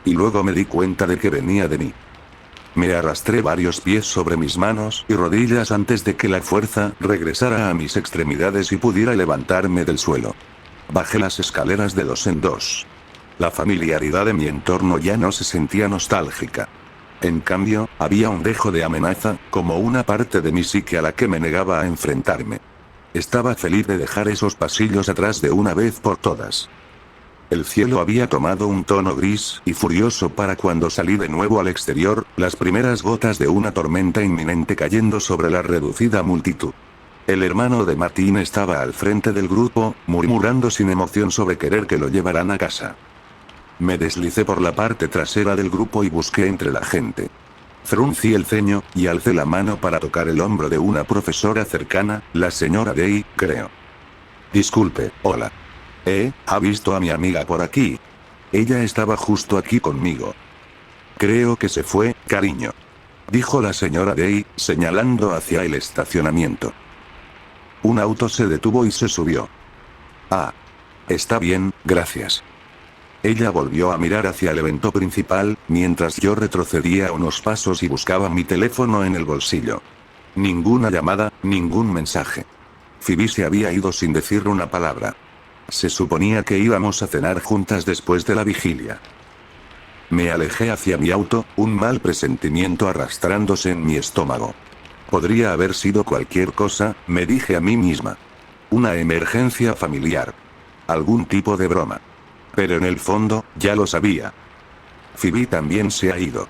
Y luego me di cuenta de que venía de mí. Me arrastré varios pies sobre mis manos y rodillas antes de que la fuerza regresara a mis extremidades y pudiera levantarme del suelo. Bajé las escaleras de dos en dos. La familiaridad de mi entorno ya no se sentía nostálgica. En cambio, había un dejo de amenaza, como una parte de mi psique a la que me negaba a enfrentarme. Estaba feliz de dejar esos pasillos atrás de una vez por todas. El cielo había tomado un tono gris y furioso para cuando salí de nuevo al exterior, las primeras gotas de una tormenta inminente cayendo sobre la reducida multitud. El hermano de Martín estaba al frente del grupo, murmurando sin emoción sobre querer que lo llevaran a casa. Me deslicé por la parte trasera del grupo y busqué entre la gente. Fruncí el ceño, y alcé la mano para tocar el hombro de una profesora cercana, la señora Day, creo. Disculpe, hola. ¿Ha visto a mi amiga por aquí? Ella estaba justo aquí conmigo. Creo que se fue, cariño. Dijo la señora Day, señalando hacia el estacionamiento. Un auto se detuvo y se subió. Ah. Está bien, gracias. Ella volvió a mirar hacia el evento principal, mientras yo retrocedía unos pasos y buscaba mi teléfono en el bolsillo. Ninguna llamada, ningún mensaje. Phoebe se había ido sin decir una palabra. Se suponía que íbamos a cenar juntas después de la vigilia. Me alejé hacia mi auto, un mal presentimiento arrastrándose en mi estómago. Podría haber sido cualquier cosa, me dije a mí misma. Una emergencia familiar. Algún tipo de broma. Pero en el fondo, ya lo sabía. Phoebe también se ha ido.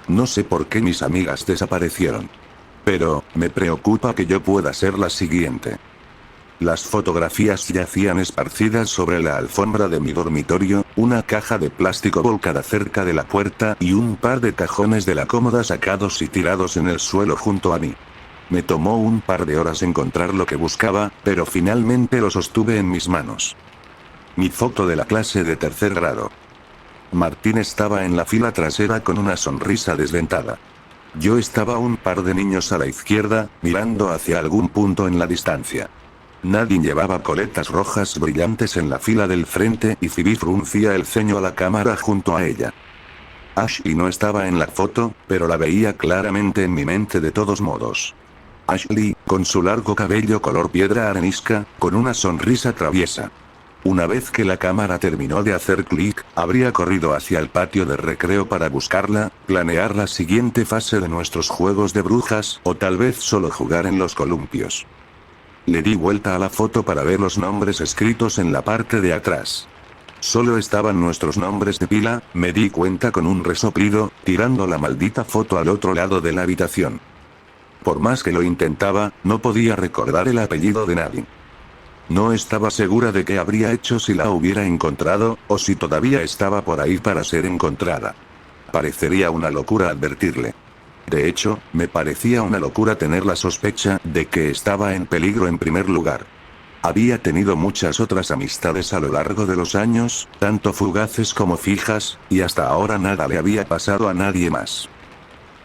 No sé por qué mis amigas desaparecieron. Pero, me preocupa que yo pueda ser la siguiente. Las fotografías yacían esparcidas sobre la alfombra de mi dormitorio, una caja de plástico volcada cerca de la puerta y un par de cajones de la cómoda sacados y tirados en el suelo junto a mí. Me tomó un par de horas encontrar lo que buscaba, pero finalmente lo sostuve en mis manos. Mi foto de la clase de tercer grado. Martín estaba en la fila trasera con una sonrisa desdentada. Yo estaba un par de niños a la izquierda, mirando hacia algún punto en la distancia. Nadine llevaba coletas rojas brillantes en la fila del frente y Phoebe fruncía el ceño a la cámara junto a ella. Ashley no estaba en la foto, pero la veía claramente en mi mente de todos modos. Ashley, con su largo cabello color piedra arenisca, con una sonrisa traviesa. Una vez que la cámara terminó de hacer clic, habría corrido hacia el patio de recreo para buscarla, planear la siguiente fase de nuestros juegos de brujas, o tal vez solo jugar en los columpios. Le di vuelta a la foto para ver los nombres escritos en la parte de atrás. Solo estaban nuestros nombres de pila, me di cuenta con un resoplido, tirando la maldita foto al otro lado de la habitación. Por más que lo intentaba, no podía recordar el apellido de Nadine. No estaba segura de qué habría hecho si la hubiera encontrado, o si todavía estaba por ahí para ser encontrada. Parecería una locura advertirle. De hecho, me parecía una locura tener la sospecha de que estaba en peligro en primer lugar. Había tenido muchas otras amistades a lo largo de los años, tanto fugaces como fijas, y hasta ahora nada le había pasado a nadie más.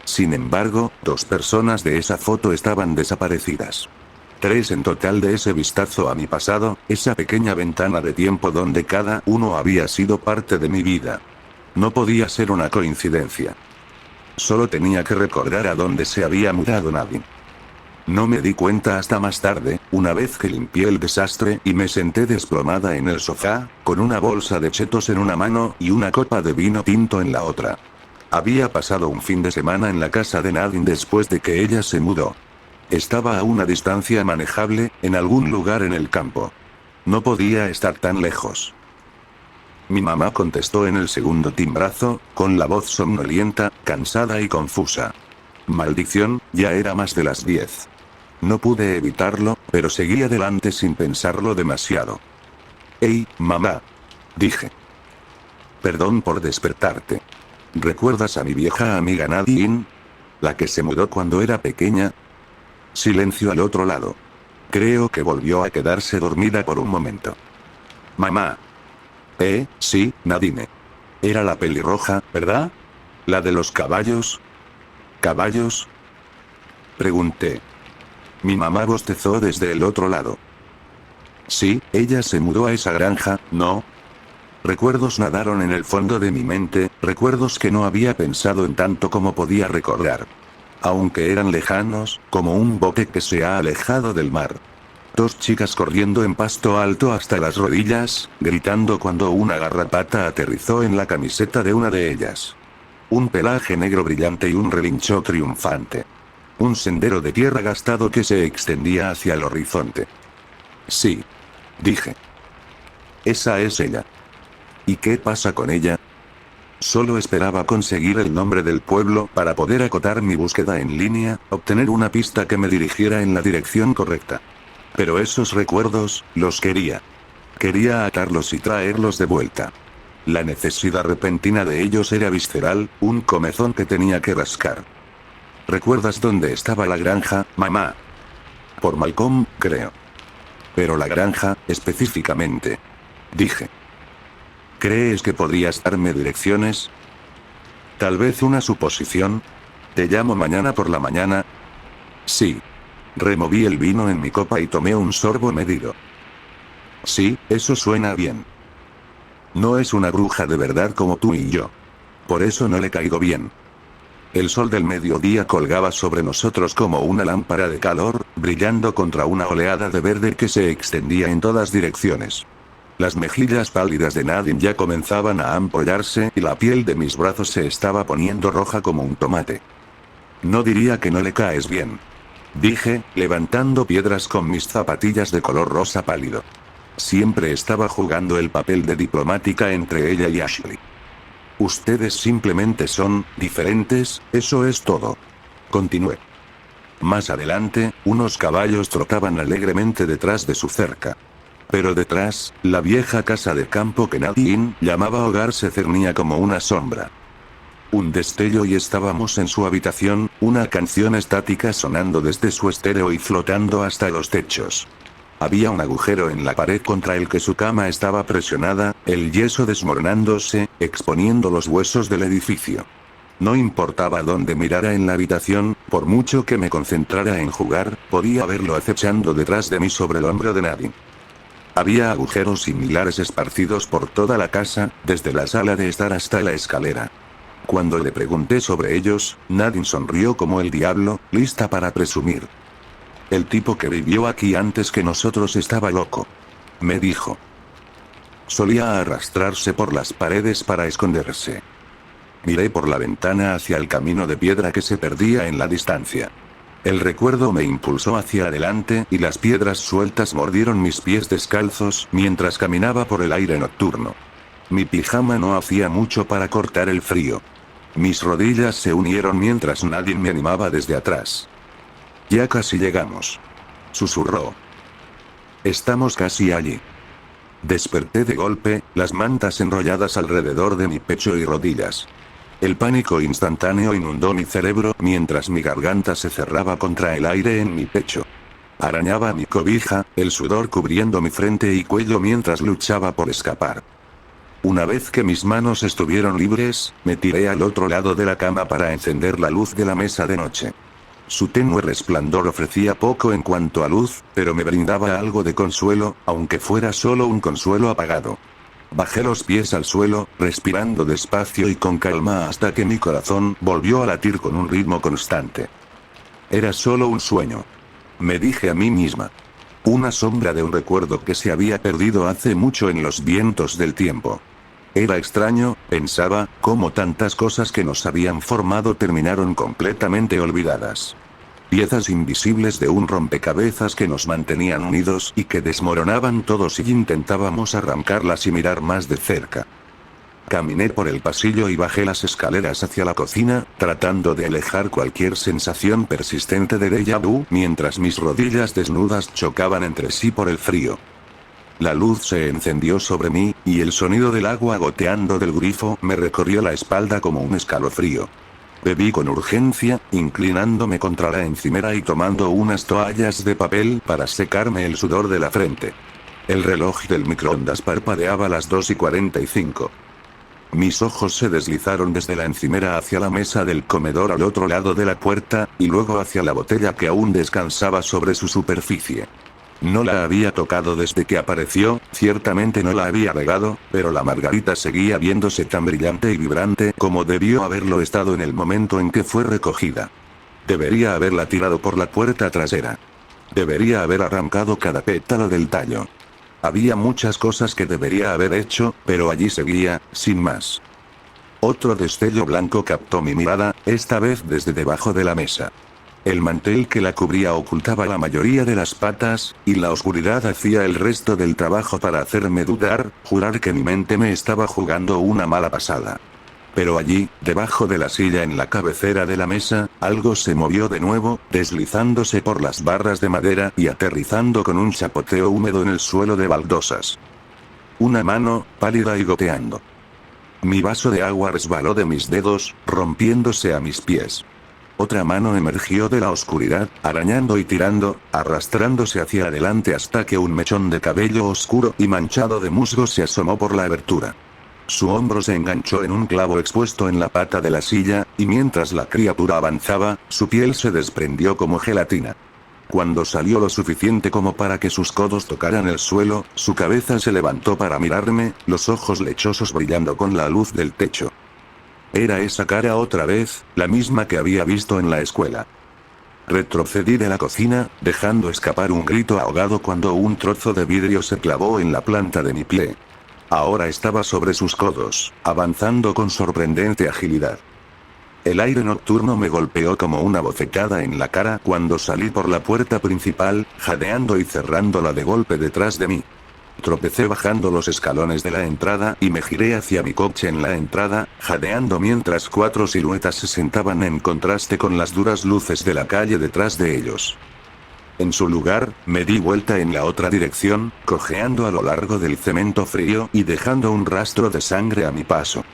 Sin embargo, 2 personas de esa foto estaban desaparecidas. 3 en total de ese vistazo a mi pasado, esa pequeña ventana de tiempo donde cada uno había sido parte de mi vida. No podía ser una coincidencia. Solo tenía que recordar a dónde se había mudado Nadine. No me di cuenta hasta más tarde, una vez que limpié el desastre y me senté desplomada en el sofá, con una bolsa de chetos en una mano y una copa de vino tinto en la otra. Había pasado un fin de semana en la casa de Nadine después de que ella se mudó. Estaba a una distancia manejable, en algún lugar en el campo. No podía estar tan lejos. Mi mamá contestó en el segundo timbrazo, con la voz somnolienta, cansada y confusa. Maldición, ya era más de las 10. No pude evitarlo, pero seguí adelante sin pensarlo demasiado. «Hey, mamá», dije. «Perdón por despertarte. ¿Recuerdas a mi vieja amiga Nadine? La que se mudó cuando era pequeña». Silencio al otro lado. Creo que volvió a quedarse dormida por un momento. «Mamá». Sí, Nadine. Era la pelirroja, ¿verdad? ¿La de los caballos? ¿Caballos?, pregunté. Mi mamá bostezó desde el otro lado. Sí, ella se mudó a esa granja, ¿no? Recuerdos nadaron en el fondo de mi mente, recuerdos que no había pensado en tanto como podía recordar. Aunque eran lejanos, como un bote que se ha alejado del mar. 2 chicas corriendo en pasto alto hasta las rodillas, gritando cuando una garrapata aterrizó en la camiseta de una de ellas. Un pelaje negro brillante y un relincho triunfante. Un sendero de tierra gastado que se extendía hacia el horizonte. Sí, dije. Esa es ella. ¿Y qué pasa con ella? Solo esperaba conseguir el nombre del pueblo para poder acotar mi búsqueda en línea, obtener una pista que me dirigiera en la dirección correcta. Pero esos recuerdos, los quería. Quería atarlos y traerlos de vuelta. La necesidad repentina de ellos era visceral, un comezón que tenía que rascar. ¿Recuerdas dónde estaba la granja, mamá? Por Malcolm, creo. Pero la granja, específicamente. Dije. ¿Crees que podrías darme direcciones? Tal vez una suposición. ¿Te llamo mañana por la mañana? Sí. Removí el vino en mi copa y tomé un sorbo medido. Sí, eso suena bien. No es una bruja de verdad como tú y yo. Por eso no le caigo bien. El sol del mediodía colgaba sobre nosotros como una lámpara de calor, brillando contra una oleada de verde que se extendía en todas direcciones. Las mejillas pálidas de Nadine ya comenzaban a ampollarse y la piel de mis brazos se estaba poniendo roja como un tomate. No diría que no le caes bien, dije, levantando piedras con mis zapatillas de color rosa pálido. Siempre estaba jugando el papel de diplomática entre ella y Ashley. Ustedes simplemente son diferentes, eso es todo. Continué. Más adelante, unos caballos trotaban alegremente detrás de su cerca. Pero detrás, la vieja casa de campo que Nadine llamaba hogar se cernía como una sombra. Un destello y estábamos en su habitación, una canción estática sonando desde su estéreo y flotando hasta los techos. Había un agujero en la pared contra el que su cama estaba presionada, el yeso desmoronándose, exponiendo los huesos del edificio. No importaba dónde mirara en la habitación, por mucho que me concentrara en jugar, podía verlo acechando detrás de mí sobre el hombro de Nadine. Había agujeros similares esparcidos por toda la casa, desde la sala de estar hasta la escalera. Cuando le pregunté sobre ellos, Nadine sonrió como el diablo, lista para presumir. El tipo que vivió aquí antes que nosotros estaba loco. Me dijo. Solía arrastrarse por las paredes para esconderse. Miré por la ventana hacia el camino de piedra que se perdía en la distancia. El recuerdo me impulsó hacia adelante y las piedras sueltas mordieron mis pies descalzos mientras caminaba por el aire nocturno. Mi pijama no hacía mucho para cortar el frío. Mis rodillas se unieron mientras nadie me animaba desde atrás. Ya casi llegamos. Susurró. Estamos casi allí. Desperté de golpe, las mantas enrolladas alrededor de mi pecho y rodillas. El pánico instantáneo inundó mi cerebro mientras mi garganta se cerraba contra el aire en mi pecho. Arañaba mi cobija, el sudor cubriendo mi frente y cuello mientras luchaba por escapar. Una vez que mis manos estuvieron libres, me tiré al otro lado de la cama para encender la luz de la mesa de noche. Su tenue resplandor ofrecía poco en cuanto a luz, pero me brindaba algo de consuelo, aunque fuera solo un consuelo apagado. Bajé los pies al suelo, respirando despacio y con calma hasta que mi corazón volvió a latir con un ritmo constante. Era solo un sueño. Me dije a mí misma. Una sombra de un recuerdo que se había perdido hace mucho en los vientos del tiempo. Era extraño, pensaba, cómo tantas cosas que nos habían formado terminaron completamente olvidadas. Piezas invisibles de un rompecabezas que nos mantenían unidos y que desmoronaban todos si intentábamos arrancarlas y mirar más de cerca. Caminé por el pasillo y bajé las escaleras hacia la cocina, tratando de alejar cualquier sensación persistente de déjà vu mientras mis rodillas desnudas chocaban entre sí por el frío. La luz se encendió sobre mí, y el sonido del agua goteando del grifo me recorrió la espalda como un escalofrío. Bebí con urgencia, inclinándome contra la encimera y tomando unas toallas de papel para secarme el sudor de la frente. El reloj del microondas parpadeaba a las 2:45. Mis ojos se deslizaron desde la encimera hacia la mesa del comedor al otro lado de la puerta, y luego hacia la botella que aún descansaba sobre su superficie. No la había tocado desde que apareció, ciertamente no la había regado, pero la margarita seguía viéndose tan brillante y vibrante como debió haberlo estado en el momento en que fue recogida. Debería haberla tirado por la puerta trasera. Debería haber arrancado cada pétalo del tallo. Había muchas cosas que debería haber hecho, pero allí seguía, sin más. Otro destello blanco captó mi mirada, esta vez desde debajo de la mesa. El mantel que la cubría ocultaba la mayoría de las patas, y la oscuridad hacía el resto del trabajo para hacerme dudar, jurar que mi mente me estaba jugando una mala pasada. Pero allí, debajo de la silla en la cabecera de la mesa, algo se movió de nuevo, deslizándose por las barras de madera y aterrizando con un chapoteo húmedo en el suelo de baldosas. Una mano, pálida y goteando. Mi vaso de agua resbaló de mis dedos, rompiéndose a mis pies. Otra mano emergió de la oscuridad, arañando y tirando, arrastrándose hacia adelante hasta que un mechón de cabello oscuro y manchado de musgo se asomó por la abertura. Su hombro se enganchó en un clavo expuesto en la pata de la silla, y mientras la criatura avanzaba, su piel se desprendió como gelatina. Cuando salió lo suficiente como para que sus codos tocaran el suelo, su cabeza se levantó para mirarme, los ojos lechosos brillando con la luz del techo. Era esa cara otra vez, la misma que había visto en la escuela. Retrocedí de la cocina, dejando escapar un grito ahogado cuando un trozo de vidrio se clavó en la planta de mi pie. Ahora estaba sobre sus codos, avanzando con sorprendente agilidad. El aire nocturno me golpeó como una bofetada en la cara cuando salí por la puerta principal, jadeando y cerrándola de golpe detrás de mí. Tropecé bajando los escalones de la entrada y me giré hacia mi coche en la entrada, jadeando mientras 4 siluetas se sentaban en contraste con las duras luces de la calle detrás de ellos. En su lugar, me di vuelta en la otra dirección, cojeando a lo largo del cemento frío y dejando un rastro de sangre a mi paso.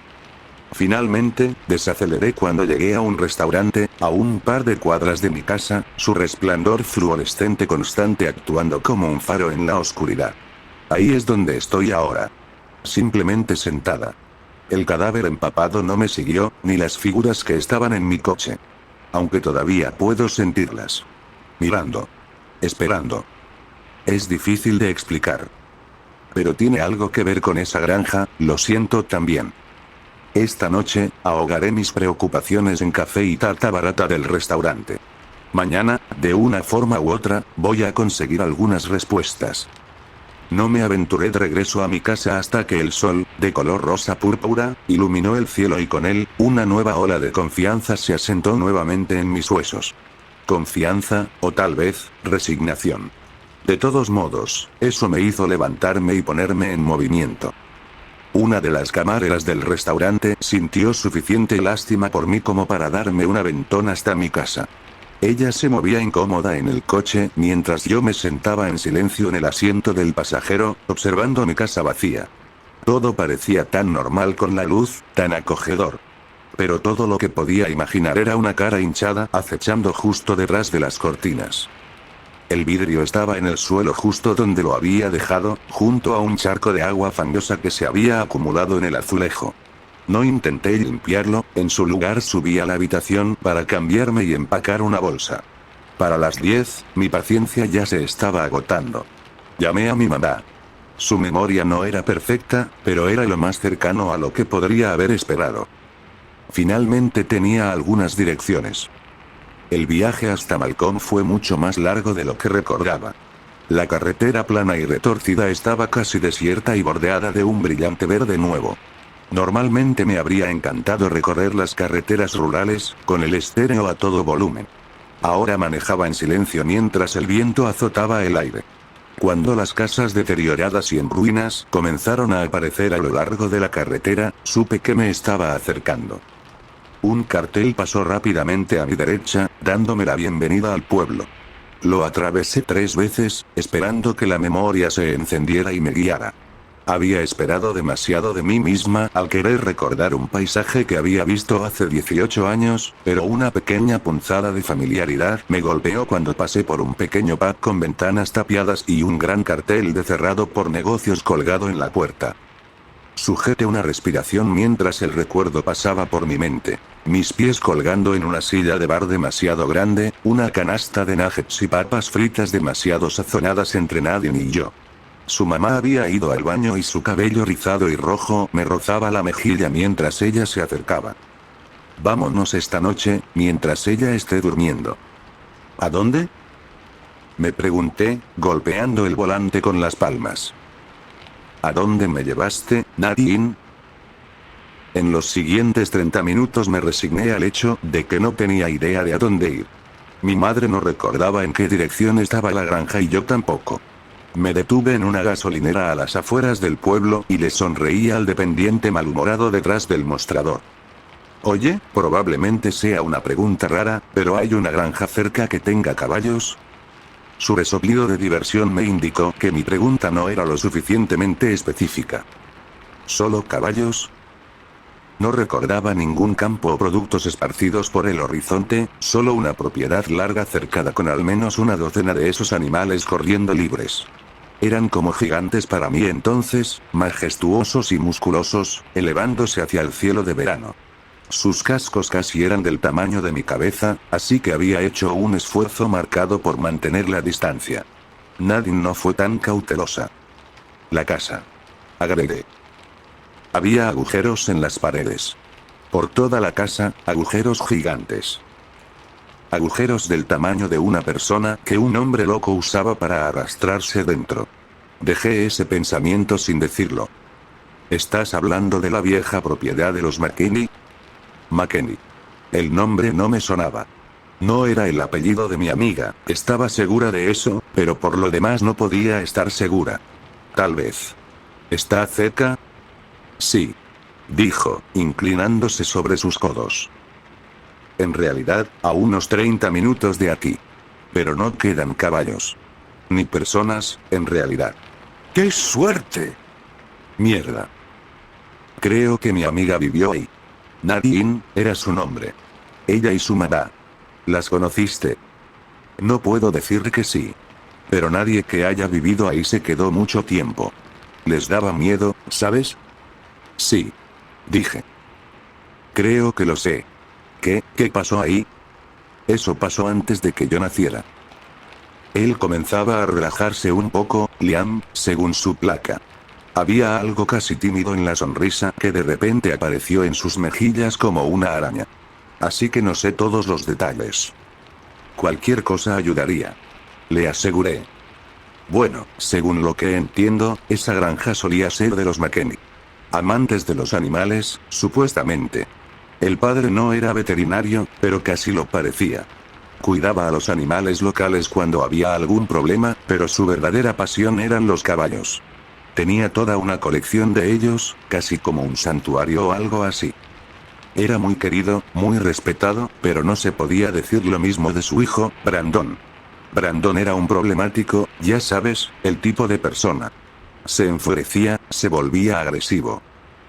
Finalmente, desaceleré cuando llegué a un restaurante, a un par de cuadras de mi casa, su resplandor fluorescente constante actuando como un faro en la oscuridad. Ahí es donde estoy ahora. Simplemente sentada. El cadáver empapado no me siguió, ni las figuras que estaban en mi coche. Aunque todavía puedo sentirlas. Mirando. Esperando. Es difícil de explicar. Pero tiene algo que ver con esa granja, lo siento también. Esta noche, ahogaré mis preocupaciones en café y tarta barata del restaurante. Mañana, de una forma u otra, voy a conseguir algunas respuestas. No me aventuré de regreso a mi casa hasta que el sol, de color rosa púrpura, iluminó el cielo y con él, una nueva ola de confianza se asentó nuevamente en mis huesos. Confianza, o tal vez, resignación. De todos modos, eso me hizo levantarme y ponerme en movimiento. Una de las camareras del restaurante sintió suficiente lástima por mí como para darme un aventón hasta mi casa. Ella se movía incómoda en el coche mientras yo me sentaba en silencio en el asiento del pasajero, observando mi casa vacía. Todo parecía tan normal con la luz, tan acogedor. Pero todo lo que podía imaginar era una cara hinchada acechando justo detrás de las cortinas. El vidrio estaba en el suelo justo donde lo había dejado, junto a un charco de agua fangosa que se había acumulado en el azulejo. No intenté limpiarlo, en su lugar subí a la habitación para cambiarme y empacar una bolsa. Para las 10, mi paciencia ya se estaba agotando. Llamé a mi mamá. Su memoria no era perfecta, pero era lo más cercano a lo que podría haber esperado. Finalmente tenía algunas direcciones. El viaje hasta Malcolm fue mucho más largo de lo que recordaba. La carretera plana y retorcida estaba casi desierta y bordeada de un brillante verde nuevo. Normalmente me habría encantado recorrer las carreteras rurales, con el estéreo a todo volumen. Ahora manejaba en silencio mientras el viento azotaba el aire. Cuando las casas deterioradas y en ruinas comenzaron a aparecer a lo largo de la carretera, supe que me estaba acercando. Un cartel pasó rápidamente a mi derecha, dándome la bienvenida al pueblo. Lo atravesé 3 veces, esperando que la memoria se encendiera y me guiara. Había esperado demasiado de mí misma al querer recordar un paisaje que había visto hace 18 años, pero una pequeña punzada de familiaridad me golpeó cuando pasé por un pequeño pub con ventanas tapiadas y un gran cartel de cerrado por negocios colgado en la puerta. Sujeté una respiración mientras el recuerdo pasaba por mi mente. Mis pies colgando en una silla de bar demasiado grande, una canasta de nuggets y papas fritas demasiado sazonadas entre Nadine y yo. Su mamá había ido al baño y su cabello rizado y rojo me rozaba la mejilla mientras ella se acercaba. Vámonos esta noche, mientras ella esté durmiendo. ¿A dónde? Me pregunté, golpeando el volante con las palmas. ¿A dónde me llevaste, Nadine? En los siguientes 30 minutos me resigné al hecho de que no tenía idea de a dónde ir. Mi madre no recordaba en qué dirección estaba la granja y yo tampoco. Me detuve en una gasolinera a las afueras del pueblo y le sonreí al dependiente malhumorado detrás del mostrador. Oye, probablemente sea una pregunta rara, pero ¿hay una granja cerca que tenga caballos? Su resoplido de diversión me indicó que mi pregunta no era lo suficientemente específica. ¿Solo caballos? No recordaba ningún campo o productos esparcidos por el horizonte, solo una propiedad larga cercada con al menos una docena de esos animales corriendo libres. Eran como gigantes para mí entonces, majestuosos y musculosos, elevándose hacia el cielo de verano. Sus cascos casi eran del tamaño de mi cabeza, así que había hecho un esfuerzo marcado por mantener la distancia. Nadine no fue tan cautelosa. La casa. Agregué. Había agujeros en las paredes. Por toda la casa, agujeros gigantes. Agujeros del tamaño de una persona que un hombre loco usaba para arrastrarse dentro. Dejé ese pensamiento sin decirlo. ¿Estás hablando de la vieja propiedad de los McKinney? McKinney. El nombre no me sonaba. No era el apellido de mi amiga, estaba segura de eso, pero por lo demás no podía estar segura. Tal vez. ¿Está cerca? Sí. Dijo, inclinándose sobre sus codos. En realidad, a unos 30 minutos de aquí. Pero no quedan caballos. Ni personas, en realidad. ¡Qué suerte! Mierda. Creo que mi amiga vivió ahí. Nadine, era su nombre. Ella y su mamá. ¿Las conociste? No puedo decir que sí. Pero nadie que haya vivido ahí se quedó mucho tiempo. Les daba miedo, ¿sabes? Sí. Dije. Creo que lo sé. ¿Qué pasó ahí? Eso pasó antes de que yo naciera. Él comenzaba a relajarse un poco, Liam, según su placa. Había algo casi tímido en la sonrisa que de repente apareció en sus mejillas como una araña. Así que no sé todos los detalles. Cualquier cosa ayudaría. Le aseguré. Bueno, según lo que entiendo, esa granja solía ser de los McKenny. Amantes de los animales, supuestamente. El padre no era veterinario, pero casi lo parecía. Cuidaba a los animales locales cuando había algún problema, pero su verdadera pasión eran los caballos. Tenía toda una colección de ellos, casi como un santuario o algo así. Era muy querido, muy respetado, pero no se podía decir lo mismo de su hijo, Brandon. Brandon era un problemático, ya sabes, el tipo de persona. Se enfurecía, se volvía agresivo.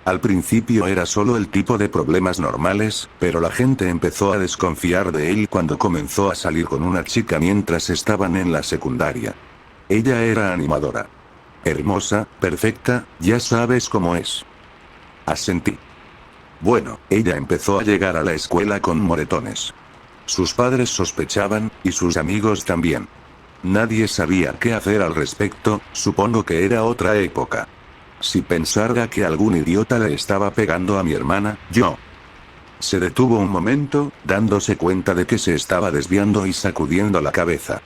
Al principio era solo el tipo de problemas normales, pero la gente empezó a desconfiar de él cuando comenzó a salir con una chica mientras estaban en la secundaria. Ella era animadora. Hermosa, perfecta, ya sabes cómo es. Asentí. Bueno, ella empezó a llegar a la escuela con moretones. Sus padres sospechaban, y sus amigos también. Nadie sabía qué hacer al respecto, supongo que era otra época. Si pensara que algún idiota le estaba pegando a mi hermana, yo. Se detuvo un momento, dándose cuenta de que se estaba desviando y sacudiendo la cabeza.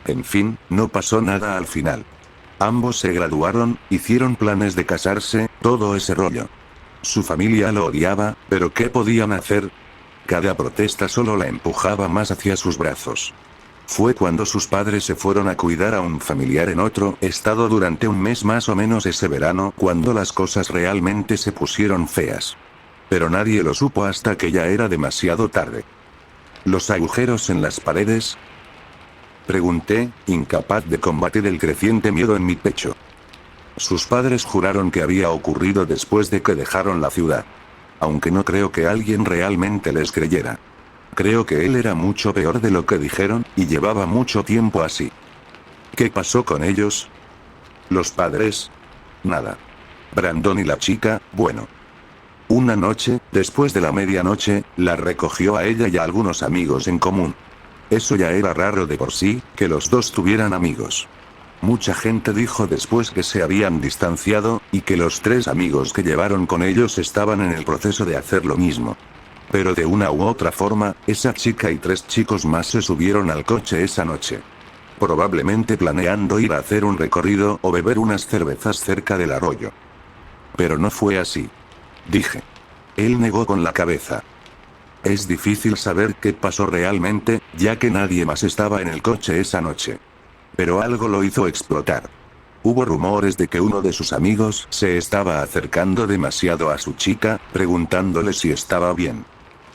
En fin, no pasó nada al final. Ambos se graduaron, hicieron planes de casarse, todo ese rollo. Su familia lo odiaba, pero ¿qué podían hacer? Cada protesta solo la empujaba más hacia sus brazos. Fue cuando sus padres se fueron a cuidar a un familiar en otro estado durante un mes más o menos ese verano, cuando las cosas realmente se pusieron feas. Pero nadie lo supo hasta que ya era demasiado tarde. ¿Los agujeros en las paredes? Pregunté, incapaz de combatir el creciente miedo en mi pecho. Sus padres juraron que había ocurrido después de que dejaron la ciudad. Aunque no creo que alguien realmente les creyera. Creo que él era mucho peor de lo que dijeron, y llevaba mucho tiempo así. ¿Qué pasó con ellos? Los padres. Nada. Brandon y la chica, bueno. Una noche, después de la medianoche, la recogió a ella y a algunos amigos en común. Eso ya era raro de por sí, que los dos tuvieran amigos. Mucha gente dijo después que se habían distanciado, y que los 3 amigos que llevaron con ellos estaban en el proceso de hacer lo mismo. Pero de una u otra forma, esa chica y 3 chicos más se subieron al coche esa noche. Probablemente planeando ir a hacer un recorrido o beber unas cervezas cerca del arroyo. Pero no fue así. Dije. Él negó con la cabeza. Es difícil saber qué pasó realmente, ya que nadie más estaba en el coche esa noche. Pero algo lo hizo explotar. Hubo rumores de que uno de sus amigos se estaba acercando demasiado a su chica, preguntándole si estaba bien.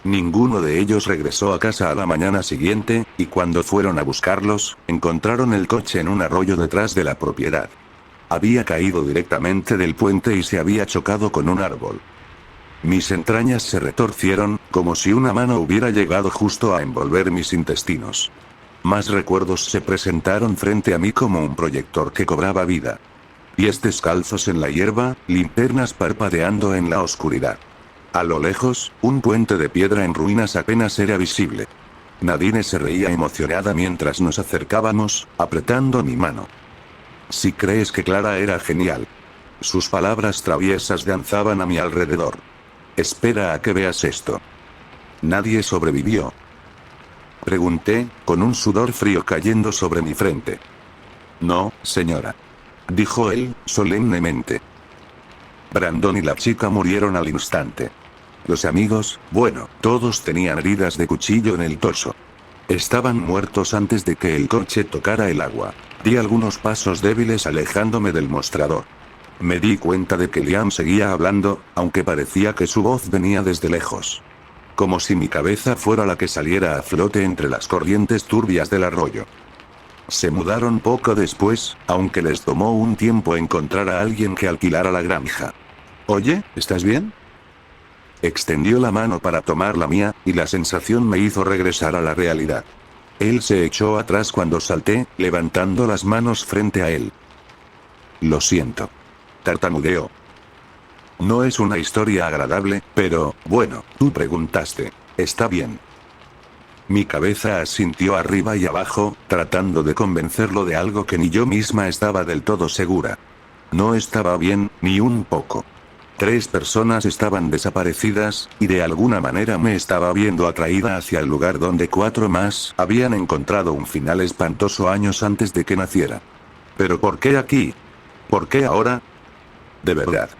Ninguno de ellos regresó a casa a la mañana siguiente, y cuando fueron a buscarlos, encontraron el coche en un arroyo detrás de la propiedad. Había caído directamente del puente y se había chocado con un árbol. Mis entrañas se retorcieron, como si una mano hubiera llegado justo a envolver mis intestinos. Más recuerdos se presentaron frente a mí como un proyector que cobraba vida. Pies descalzos en la hierba, linternas parpadeando en la oscuridad. A lo lejos, un puente de piedra en ruinas apenas era visible. Nadine se reía emocionada mientras nos acercábamos, apretando mi mano. Si crees que Clara era genial. Sus palabras traviesas danzaban a mi alrededor. Espera a que veas esto. Nadie sobrevivió. Pregunté, con un sudor frío cayendo sobre mi frente. No, señora. Dijo él, solemnemente. Brandon y la chica murieron al instante. Los amigos, bueno, todos tenían heridas de cuchillo en el torso. Estaban muertos antes de que el coche tocara el agua. Di algunos pasos débiles alejándome del mostrador. Me di cuenta de que Liam seguía hablando, aunque parecía que su voz venía desde lejos. Como si mi cabeza fuera la que saliera a flote entre las corrientes turbias del arroyo. Se mudaron poco después, aunque les tomó un tiempo encontrar a alguien que alquilara la granja. Oye, ¿estás bien? Extendió la mano para tomar la mía, y la sensación me hizo regresar a la realidad. Él se echó atrás cuando salté, levantando las manos frente a él. Lo siento. Tartamudeó. No es una historia agradable, pero, bueno, tú preguntaste. Está bien. Mi cabeza asintió arriba y abajo, tratando de convencerlo de algo que ni yo misma estaba del todo segura. No estaba bien, ni un poco. 3 personas estaban desaparecidas, y de alguna manera me estaba viendo atraída hacia el lugar donde 4 más habían encontrado un final espantoso años antes de que naciera. ¿Pero por qué aquí? ¿Por qué ahora? De verdad.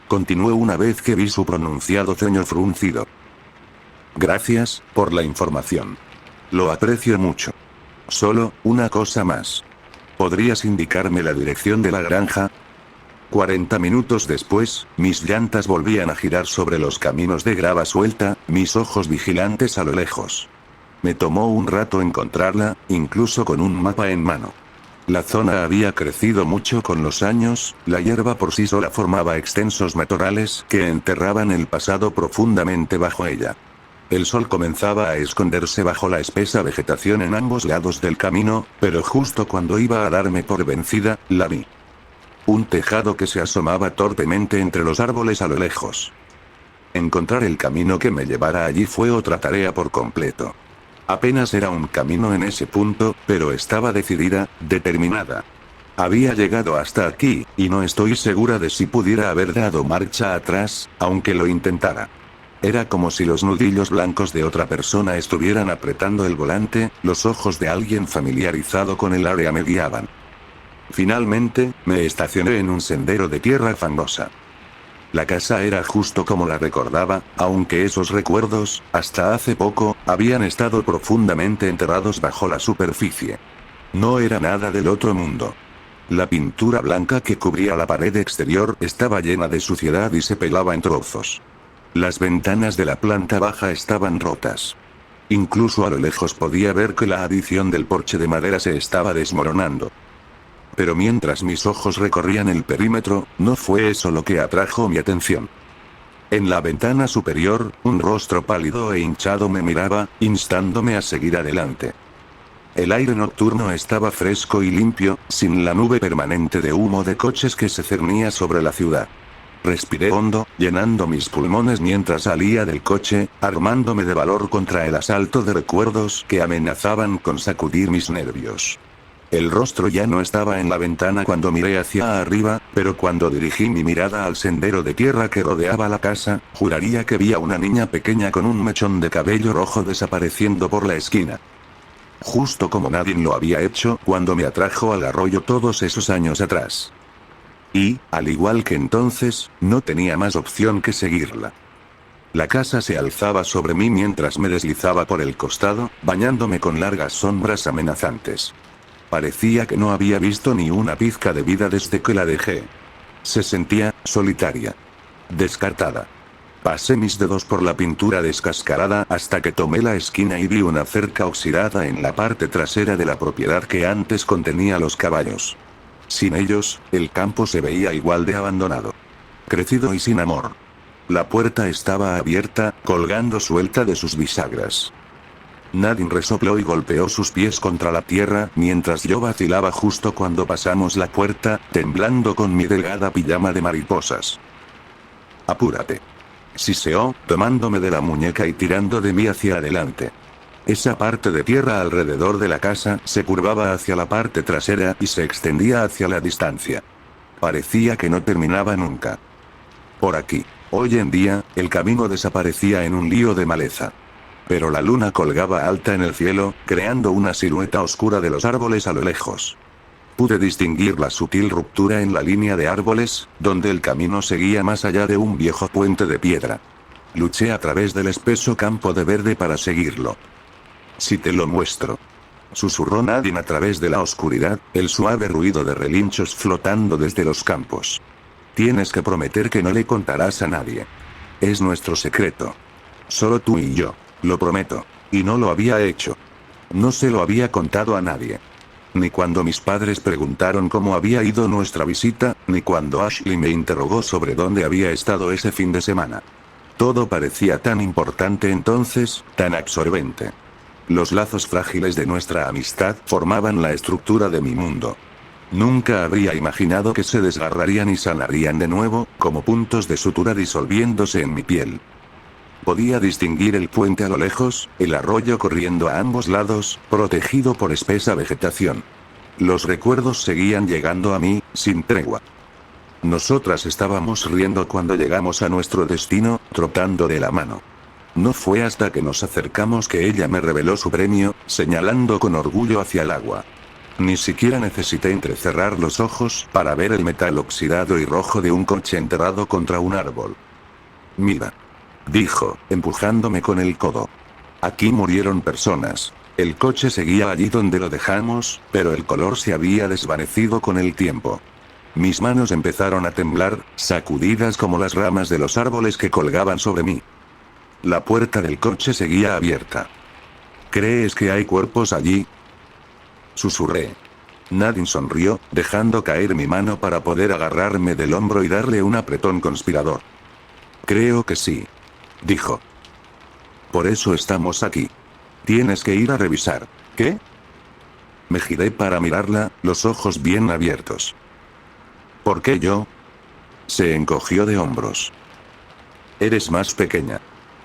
Continuó una vez que vi su pronunciado ceño fruncido. Gracias, por la información. Lo aprecio mucho. Solo, una cosa más. ¿Podrías indicarme la dirección de la granja? 40 minutos después, mis llantas volvían a girar sobre los caminos de grava suelta, mis ojos vigilantes a lo lejos. Me tomó un rato encontrarla, incluso con un mapa en mano. La zona había crecido mucho con los años, la hierba por sí sola formaba extensos matorrales que enterraban el pasado profundamente bajo ella. El sol comenzaba a esconderse bajo la espesa vegetación en ambos lados del camino, pero justo cuando iba a darme por vencida, la vi. Un tejado que se asomaba torpemente entre los árboles a lo lejos. Encontrar el camino que me llevara allí fue otra tarea por completo. Apenas era un camino en ese punto, pero estaba decidida, determinada. Había llegado hasta aquí, y no estoy segura de si pudiera haber dado marcha atrás, aunque lo intentara. Era como si los nudillos blancos de otra persona estuvieran apretando el volante, los ojos de alguien familiarizado con el área me guiaban. Finalmente, me estacioné en un sendero de tierra fangosa. La casa era justo como la recordaba, aunque esos recuerdos, hasta hace poco, habían estado profundamente enterrados bajo la superficie. No era nada del otro mundo. La pintura blanca que cubría la pared exterior estaba llena de suciedad y se pelaba en trozos. Las ventanas de la planta baja estaban rotas. Incluso a lo lejos podía ver que la adición del porche de madera se estaba desmoronando. Pero mientras mis ojos recorrían el perímetro, no fue eso lo que atrajo mi atención. En la ventana superior, un rostro pálido e hinchado me miraba, instándome a seguir adelante. El aire nocturno estaba fresco y limpio, sin la nube permanente de humo de coches que se cernía sobre la ciudad. Respiré hondo, llenando mis pulmones mientras salía del coche, armándome de valor contra el asalto de recuerdos que amenazaban con sacudir mis nervios. El rostro ya no estaba en la ventana cuando miré hacia arriba, pero cuando dirigí mi mirada al sendero de tierra que rodeaba la casa, juraría que vi a una niña pequeña con un mechón de cabello rojo desapareciendo por la esquina. Justo como nadie lo había hecho cuando me atrajo al arroyo todos esos años atrás. Y, al igual que entonces, no tenía más opción que seguirla. La casa se alzaba sobre mí mientras me deslizaba por el costado, bañándome con largas sombras amenazantes. Parecía que no había visto ni una pizca de vida desde que la dejé. Se sentía solitaria. Descartada. Pasé mis dedos por la pintura descascarada hasta que tomé la esquina y vi una cerca oxidada en la parte trasera de la propiedad que antes contenía los caballos. Sin ellos, el campo se veía igual de abandonado. Crecido y sin amor. La puerta estaba abierta, colgando suelta de sus bisagras. Nadine resopló y golpeó sus pies contra la tierra, mientras yo vacilaba justo cuando pasamos la puerta, temblando con mi delgada pijama de mariposas. «Apúrate», siseó, tomándome de la muñeca y tirando de mí hacia adelante. Esa parte de tierra alrededor de la casa se curvaba hacia la parte trasera y se extendía hacia la distancia. Parecía que no terminaba nunca. Por aquí. Hoy en día, el camino desaparecía en un lío de maleza. Pero la luna colgaba alta en el cielo, creando una silueta oscura de los árboles a lo lejos. Pude distinguir la sutil ruptura en la línea de árboles, donde el camino seguía más allá de un viejo puente de piedra. Luché a través del espeso campo de verde para seguirlo. Si te lo muestro. Susurró Nadine a través de la oscuridad, el suave ruido de relinchos flotando desde los campos. Tienes que prometer que no le contarás a nadie. Es nuestro secreto. Solo tú y yo. Lo prometo. Y no lo había hecho. No se lo había contado a nadie. Ni cuando mis padres preguntaron cómo había ido nuestra visita, ni cuando Ashley me interrogó sobre dónde había estado ese fin de semana. Todo parecía tan importante entonces, tan absorbente. Los lazos frágiles de nuestra amistad formaban la estructura de mi mundo. Nunca habría imaginado que se desgarrarían y sanarían de nuevo, como puntos de sutura disolviéndose en mi piel. Podía distinguir el puente a lo lejos, el arroyo corriendo a ambos lados, protegido por espesa vegetación. Los recuerdos seguían llegando a mí, sin tregua. Nosotras estábamos riendo cuando llegamos a nuestro destino, trotando de la mano. No fue hasta que nos acercamos que ella me reveló su premio, señalando con orgullo hacia el agua. Ni siquiera necesité entrecerrar los ojos para ver el metal oxidado y rojo de un coche enterrado contra un árbol. Mira, dijo, empujándome con el codo. Aquí murieron personas. El coche seguía allí donde lo dejamos, pero el color se había desvanecido con el tiempo. Mis manos empezaron a temblar, sacudidas como las ramas de los árboles que colgaban sobre mí. La puerta del coche seguía abierta. ¿Crees que hay cuerpos allí?, susurré. Nadine sonrió, dejando caer mi mano para poder agarrarme del hombro y darle un apretón conspirador. Creo que sí, dijo. Por eso estamos aquí. Tienes que ir a revisar. ¿Qué? Me giré para mirarla, los ojos bien abiertos. ¿Por qué yo? Se encogió de hombros. Eres más pequeña.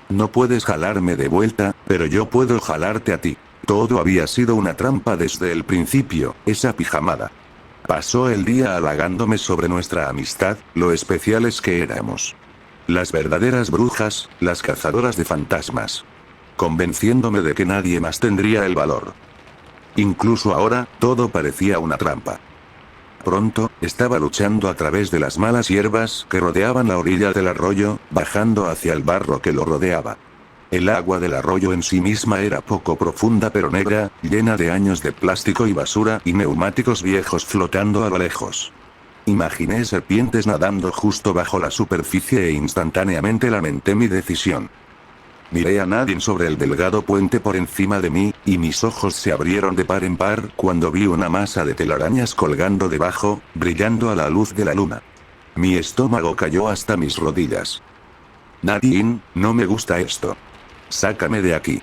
No puedes jalarme de vuelta, pero yo puedo jalarte a ti. Todo había sido una trampa desde el principio, esa pijamada. Pasó el día halagándome sobre nuestra amistad, lo especiales que éramos. Las verdaderas brujas, las cazadoras de fantasmas. Convenciéndome de que nadie más tendría el valor. Incluso ahora, todo parecía una trampa. Pronto, estaba luchando a través de las malas hierbas que rodeaban la orilla del arroyo, bajando hacia el barro que lo rodeaba. El agua del arroyo en sí misma era poco profunda pero negra, llena de años de plástico y basura y neumáticos viejos flotando a lo lejos. Imaginé serpientes nadando justo bajo la superficie e instantáneamente lamenté mi decisión. Miré a Nadine sobre el delgado puente por encima de mí, y mis ojos se abrieron de par en par cuando vi una masa de telarañas colgando debajo, brillando a la luz de la luna. Mi estómago cayó hasta mis rodillas. Nadine, no me gusta esto. Sácame de aquí.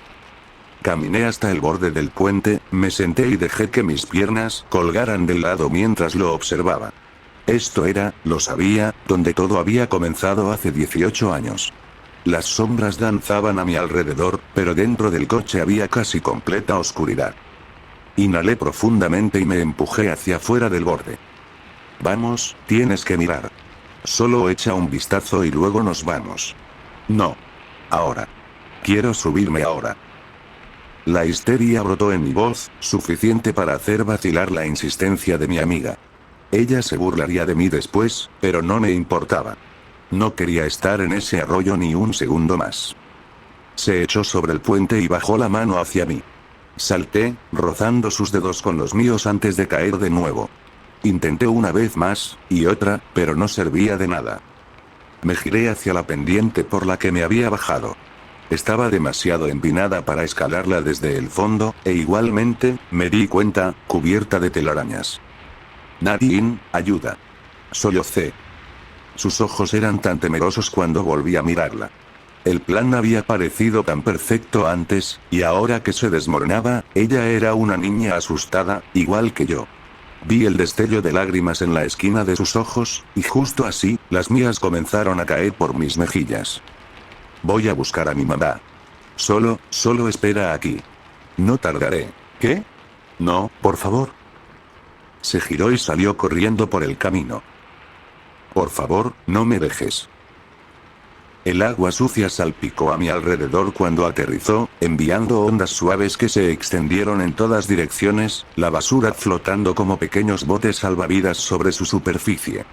Caminé hasta el borde del puente, me senté y dejé que mis piernas colgaran del lado mientras lo observaba. Esto era, lo sabía, donde todo había comenzado hace 18 años. Las sombras danzaban a mi alrededor, pero dentro del coche había casi completa oscuridad. Inhalé profundamente y me empujé hacia fuera del borde. Vamos, tienes que mirar. Solo echa un vistazo y luego nos vamos. No. Ahora. Quiero subirme ahora. La histeria brotó en mi voz, suficiente para hacer vacilar la insistencia de mi amiga. Ella se burlaría de mí después, pero no me importaba. No quería estar en ese arroyo ni un segundo más. Se echó sobre el puente y bajó la mano hacia mí. Salté, rozando sus dedos con los míos antes de caer de nuevo. Intenté una vez más, y otra, pero no servía de nada. Me giré hacia la pendiente por la que me había bajado. Estaba demasiado empinada para escalarla desde el fondo, e igualmente, me di cuenta, cubierta de telarañas. Nadine, ayuda. Sollocé. Sus ojos eran tan temerosos cuando volví a mirarla. El plan había parecido tan perfecto antes, y ahora que se desmoronaba, ella era una niña asustada, igual que yo. Vi el destello de lágrimas en la esquina de sus ojos, y justo así, las mías comenzaron a caer por mis mejillas. Voy a buscar a mi mamá. Solo espera aquí. No tardaré. ¿Qué? No, por favor. Se giró y salió corriendo por el camino. Por favor, no me dejes. El agua sucia salpicó a mi alrededor cuando aterrizó, enviando ondas suaves que se extendieron en todas direcciones, la basura flotando como pequeños botes salvavidas sobre su superficie.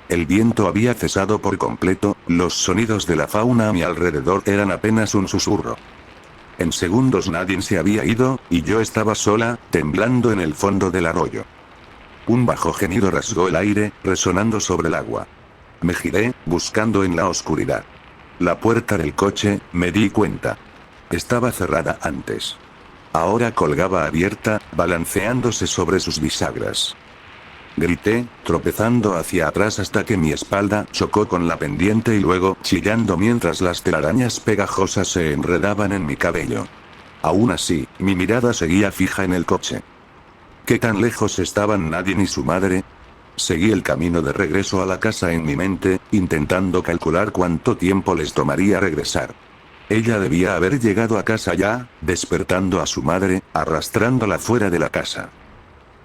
El viento había cesado por completo, los sonidos de la fauna a mi alrededor eran apenas un susurro. En segundos Nadine se había ido, y yo estaba sola, temblando en el fondo del arroyo. Un bajo gemido rasgó el aire, resonando sobre el agua. Me giré, buscando en la oscuridad. La puerta del coche, me di cuenta. Estaba cerrada antes. Ahora colgaba abierta, balanceándose sobre sus bisagras. Grité, tropezando hacia atrás hasta que mi espalda chocó con la pendiente y luego chillando mientras las telarañas pegajosas se enredaban en mi cabello. Aún así, mi mirada seguía fija en el coche. ¿Qué tan lejos estaban Nadine y su madre? Seguí el camino de regreso a la casa en mi mente, intentando calcular cuánto tiempo les tomaría regresar. Ella debía haber llegado a casa ya, despertando a su madre, arrastrándola fuera de la casa.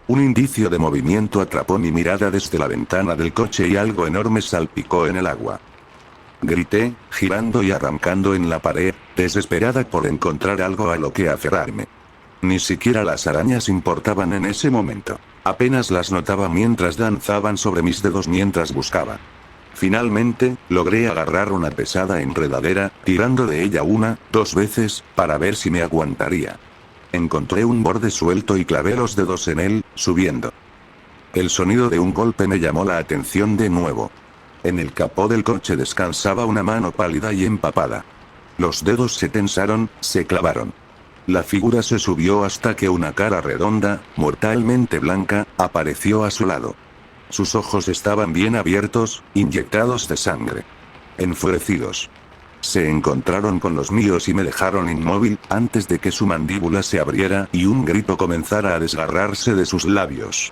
Un indicio de movimiento atrapó mi mirada desde la ventana del coche y algo enorme salpicó en el agua. Grité, girando y arrancando en la pared, desesperada por encontrar algo a lo que aferrarme. Ni siquiera las arañas importaban en ese momento. Apenas las notaba mientras danzaban sobre mis dedos mientras buscaba. Finalmente, logré agarrar una pesada enredadera, tirando de ella 2 veces, para ver si me aguantaría. Encontré un borde suelto y clavé los dedos en él, subiendo. El sonido de un golpe me llamó la atención de nuevo. En el capó del coche descansaba una mano pálida y empapada. Los dedos se tensaron, se clavaron. La figura se subió hasta que una cara redonda, mortalmente blanca, apareció a su lado. Sus ojos estaban bien abiertos, inyectados de sangre. Enfurecidos. Se encontraron con los míos y me dejaron inmóvil, antes de que su mandíbula se abriera y un grito comenzara a desgarrarse de sus labios.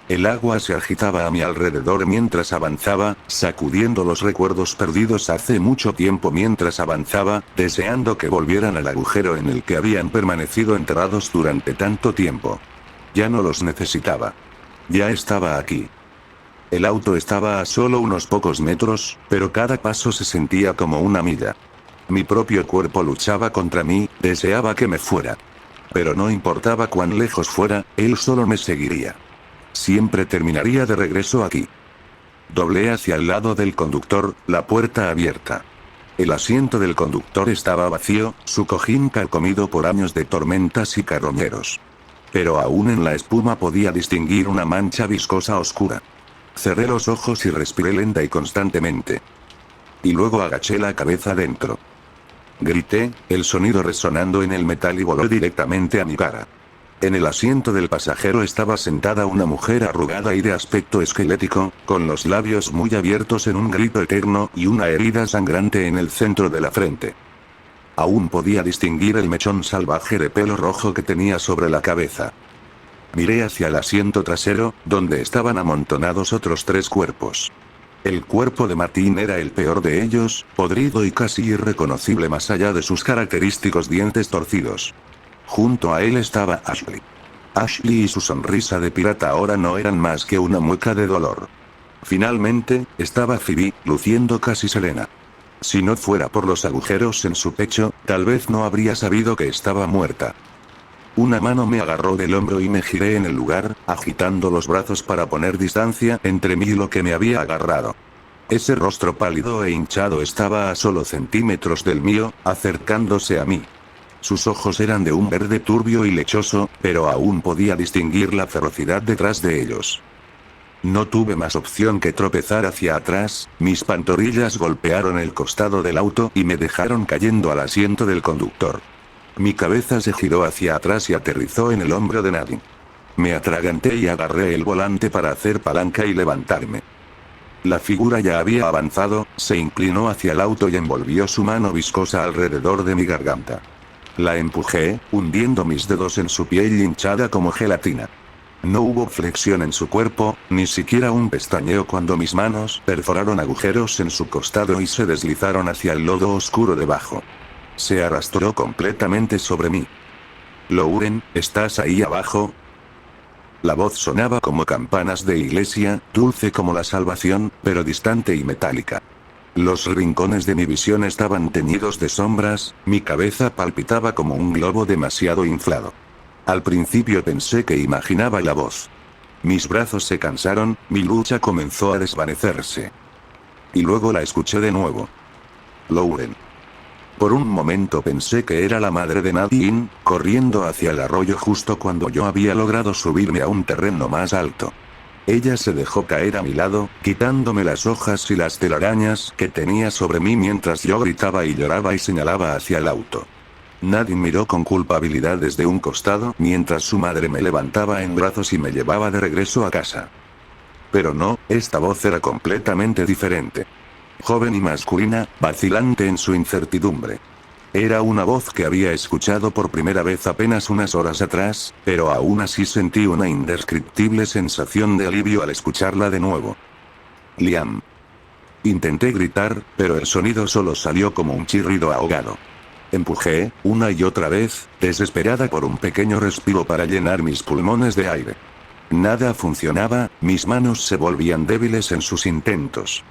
El agua se agitaba a mi alrededor mientras avanzaba, sacudiendo los recuerdos perdidos hace mucho tiempo mientras avanzaba, deseando que volvieran al agujero en el que habían permanecido enterrados durante tanto tiempo. Ya no los necesitaba. Ya estaba aquí. El auto estaba a solo unos pocos metros, pero cada paso se sentía como una milla. Mi propio cuerpo luchaba contra mí, deseaba que me fuera. Pero no importaba cuán lejos fuera, él solo me seguiría. Siempre terminaría de regreso aquí. Doblé hacia el lado del conductor, la puerta abierta. El asiento del conductor estaba vacío, su cojín carcomido por años de tormentas y carroñeros. Pero aún en la espuma podía distinguir una mancha viscosa oscura. Cerré los ojos y respiré lenta y constantemente. Y luego agaché la cabeza dentro. Grité, el sonido resonando en el metal y voló directamente a mi cara. En el asiento del pasajero estaba sentada una mujer arrugada y de aspecto esquelético, con los labios muy abiertos en un grito eterno y una herida sangrante en el centro de la frente. Aún podía distinguir el mechón salvaje de pelo rojo que tenía sobre la cabeza. Miré hacia el asiento trasero, donde estaban amontonados otros 3 cuerpos. El cuerpo de Martín era el peor de ellos, podrido y casi irreconocible más allá de sus característicos dientes torcidos. Junto a él estaba Ashley. Ashley y su sonrisa de pirata ahora no eran más que una mueca de dolor. Finalmente, estaba Phoebe, luciendo casi serena. Si no fuera por los agujeros en su pecho, tal vez no habría sabido que estaba muerta. Una mano me agarró del hombro y me giré en el lugar, agitando los brazos para poner distancia entre mí y lo que me había agarrado. Ese rostro pálido e hinchado estaba a solo centímetros del mío, acercándose a mí. Sus ojos eran de un verde turbio y lechoso, pero aún podía distinguir la ferocidad detrás de ellos. No tuve más opción que tropezar hacia atrás, mis pantorrillas golpearon el costado del auto y me dejaron cayendo al asiento del conductor. Mi cabeza se giró hacia atrás y aterrizó en el hombro de Nadine. Me atraganté y agarré el volante para hacer palanca y levantarme. La figura ya había avanzado, se inclinó hacia el auto y envolvió su mano viscosa alrededor de mi garganta. La empujé, hundiendo mis dedos en su piel hinchada como gelatina. No hubo flexión en su cuerpo, ni siquiera un pestañeo cuando mis manos perforaron agujeros en su costado y se deslizaron hacia el lodo oscuro debajo. Se arrastró completamente sobre mí. Lauren, ¿estás ahí abajo? La voz sonaba como campanas de iglesia, dulce como la salvación, pero distante y metálica. Los rincones de mi visión estaban teñidos de sombras, mi cabeza palpitaba como un globo demasiado inflado. Al principio pensé que imaginaba la voz. Mis brazos se cansaron, mi lucha comenzó a desvanecerse. Y luego la escuché de nuevo. Lauren. Por un momento pensé que era la madre de Nadine, corriendo hacia el arroyo justo cuando yo había logrado subirme a un terreno más alto. Ella se dejó caer a mi lado, quitándome las hojas y las telarañas que tenía sobre mí mientras yo gritaba y lloraba y señalaba hacia el auto. Nadine miró con culpabilidad desde un costado mientras su madre me levantaba en brazos y me llevaba de regreso a casa. Pero no, esta voz era completamente diferente. Joven y masculina, vacilante en su incertidumbre. Era una voz que había escuchado por primera vez apenas unas horas atrás, pero aún así sentí una indescriptible sensación de alivio al escucharla de nuevo. Liam. Intenté gritar, pero el sonido solo salió como un chirrido ahogado. Empujé, una y otra vez, desesperada por un pequeño respiro para llenar mis pulmones de aire. Nada funcionaba, mis manos se volvían débiles en sus intentos.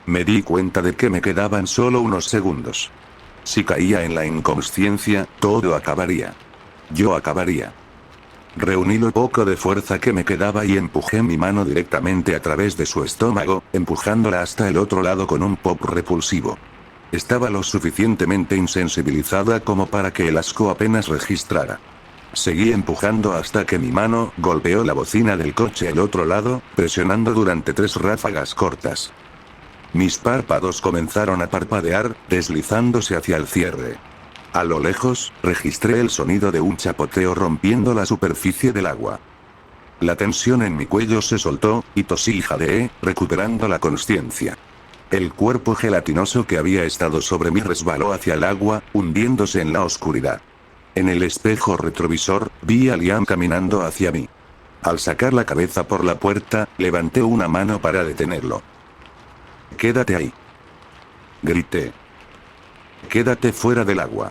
Me di cuenta de que me quedaban solo unos segundos. Si caía en la inconsciencia, todo acabaría. Yo acabaría. Reuní lo poco de fuerza que me quedaba y empujé mi mano directamente a través de su estómago, empujándola hasta el otro lado con un pop repulsivo. Estaba lo suficientemente insensibilizada como para que el asco apenas registrara. Seguí empujando hasta que mi mano golpeó la bocina del coche al otro lado, presionando durante 3 ráfagas cortas. Mis párpados comenzaron a parpadear, deslizándose hacia el cierre. A lo lejos, registré el sonido de un chapoteo rompiendo la superficie del agua. La tensión en mi cuello se soltó, y tosí y jadeé, recuperando la consciencia. El cuerpo gelatinoso que había estado sobre mí resbaló hacia el agua, hundiéndose en la oscuridad. En el espejo retrovisor, vi a Liam caminando hacia mí. Al sacar la cabeza por la puerta, levanté una mano para detenerlo. «Quédate ahí», grité. «Quédate fuera del agua».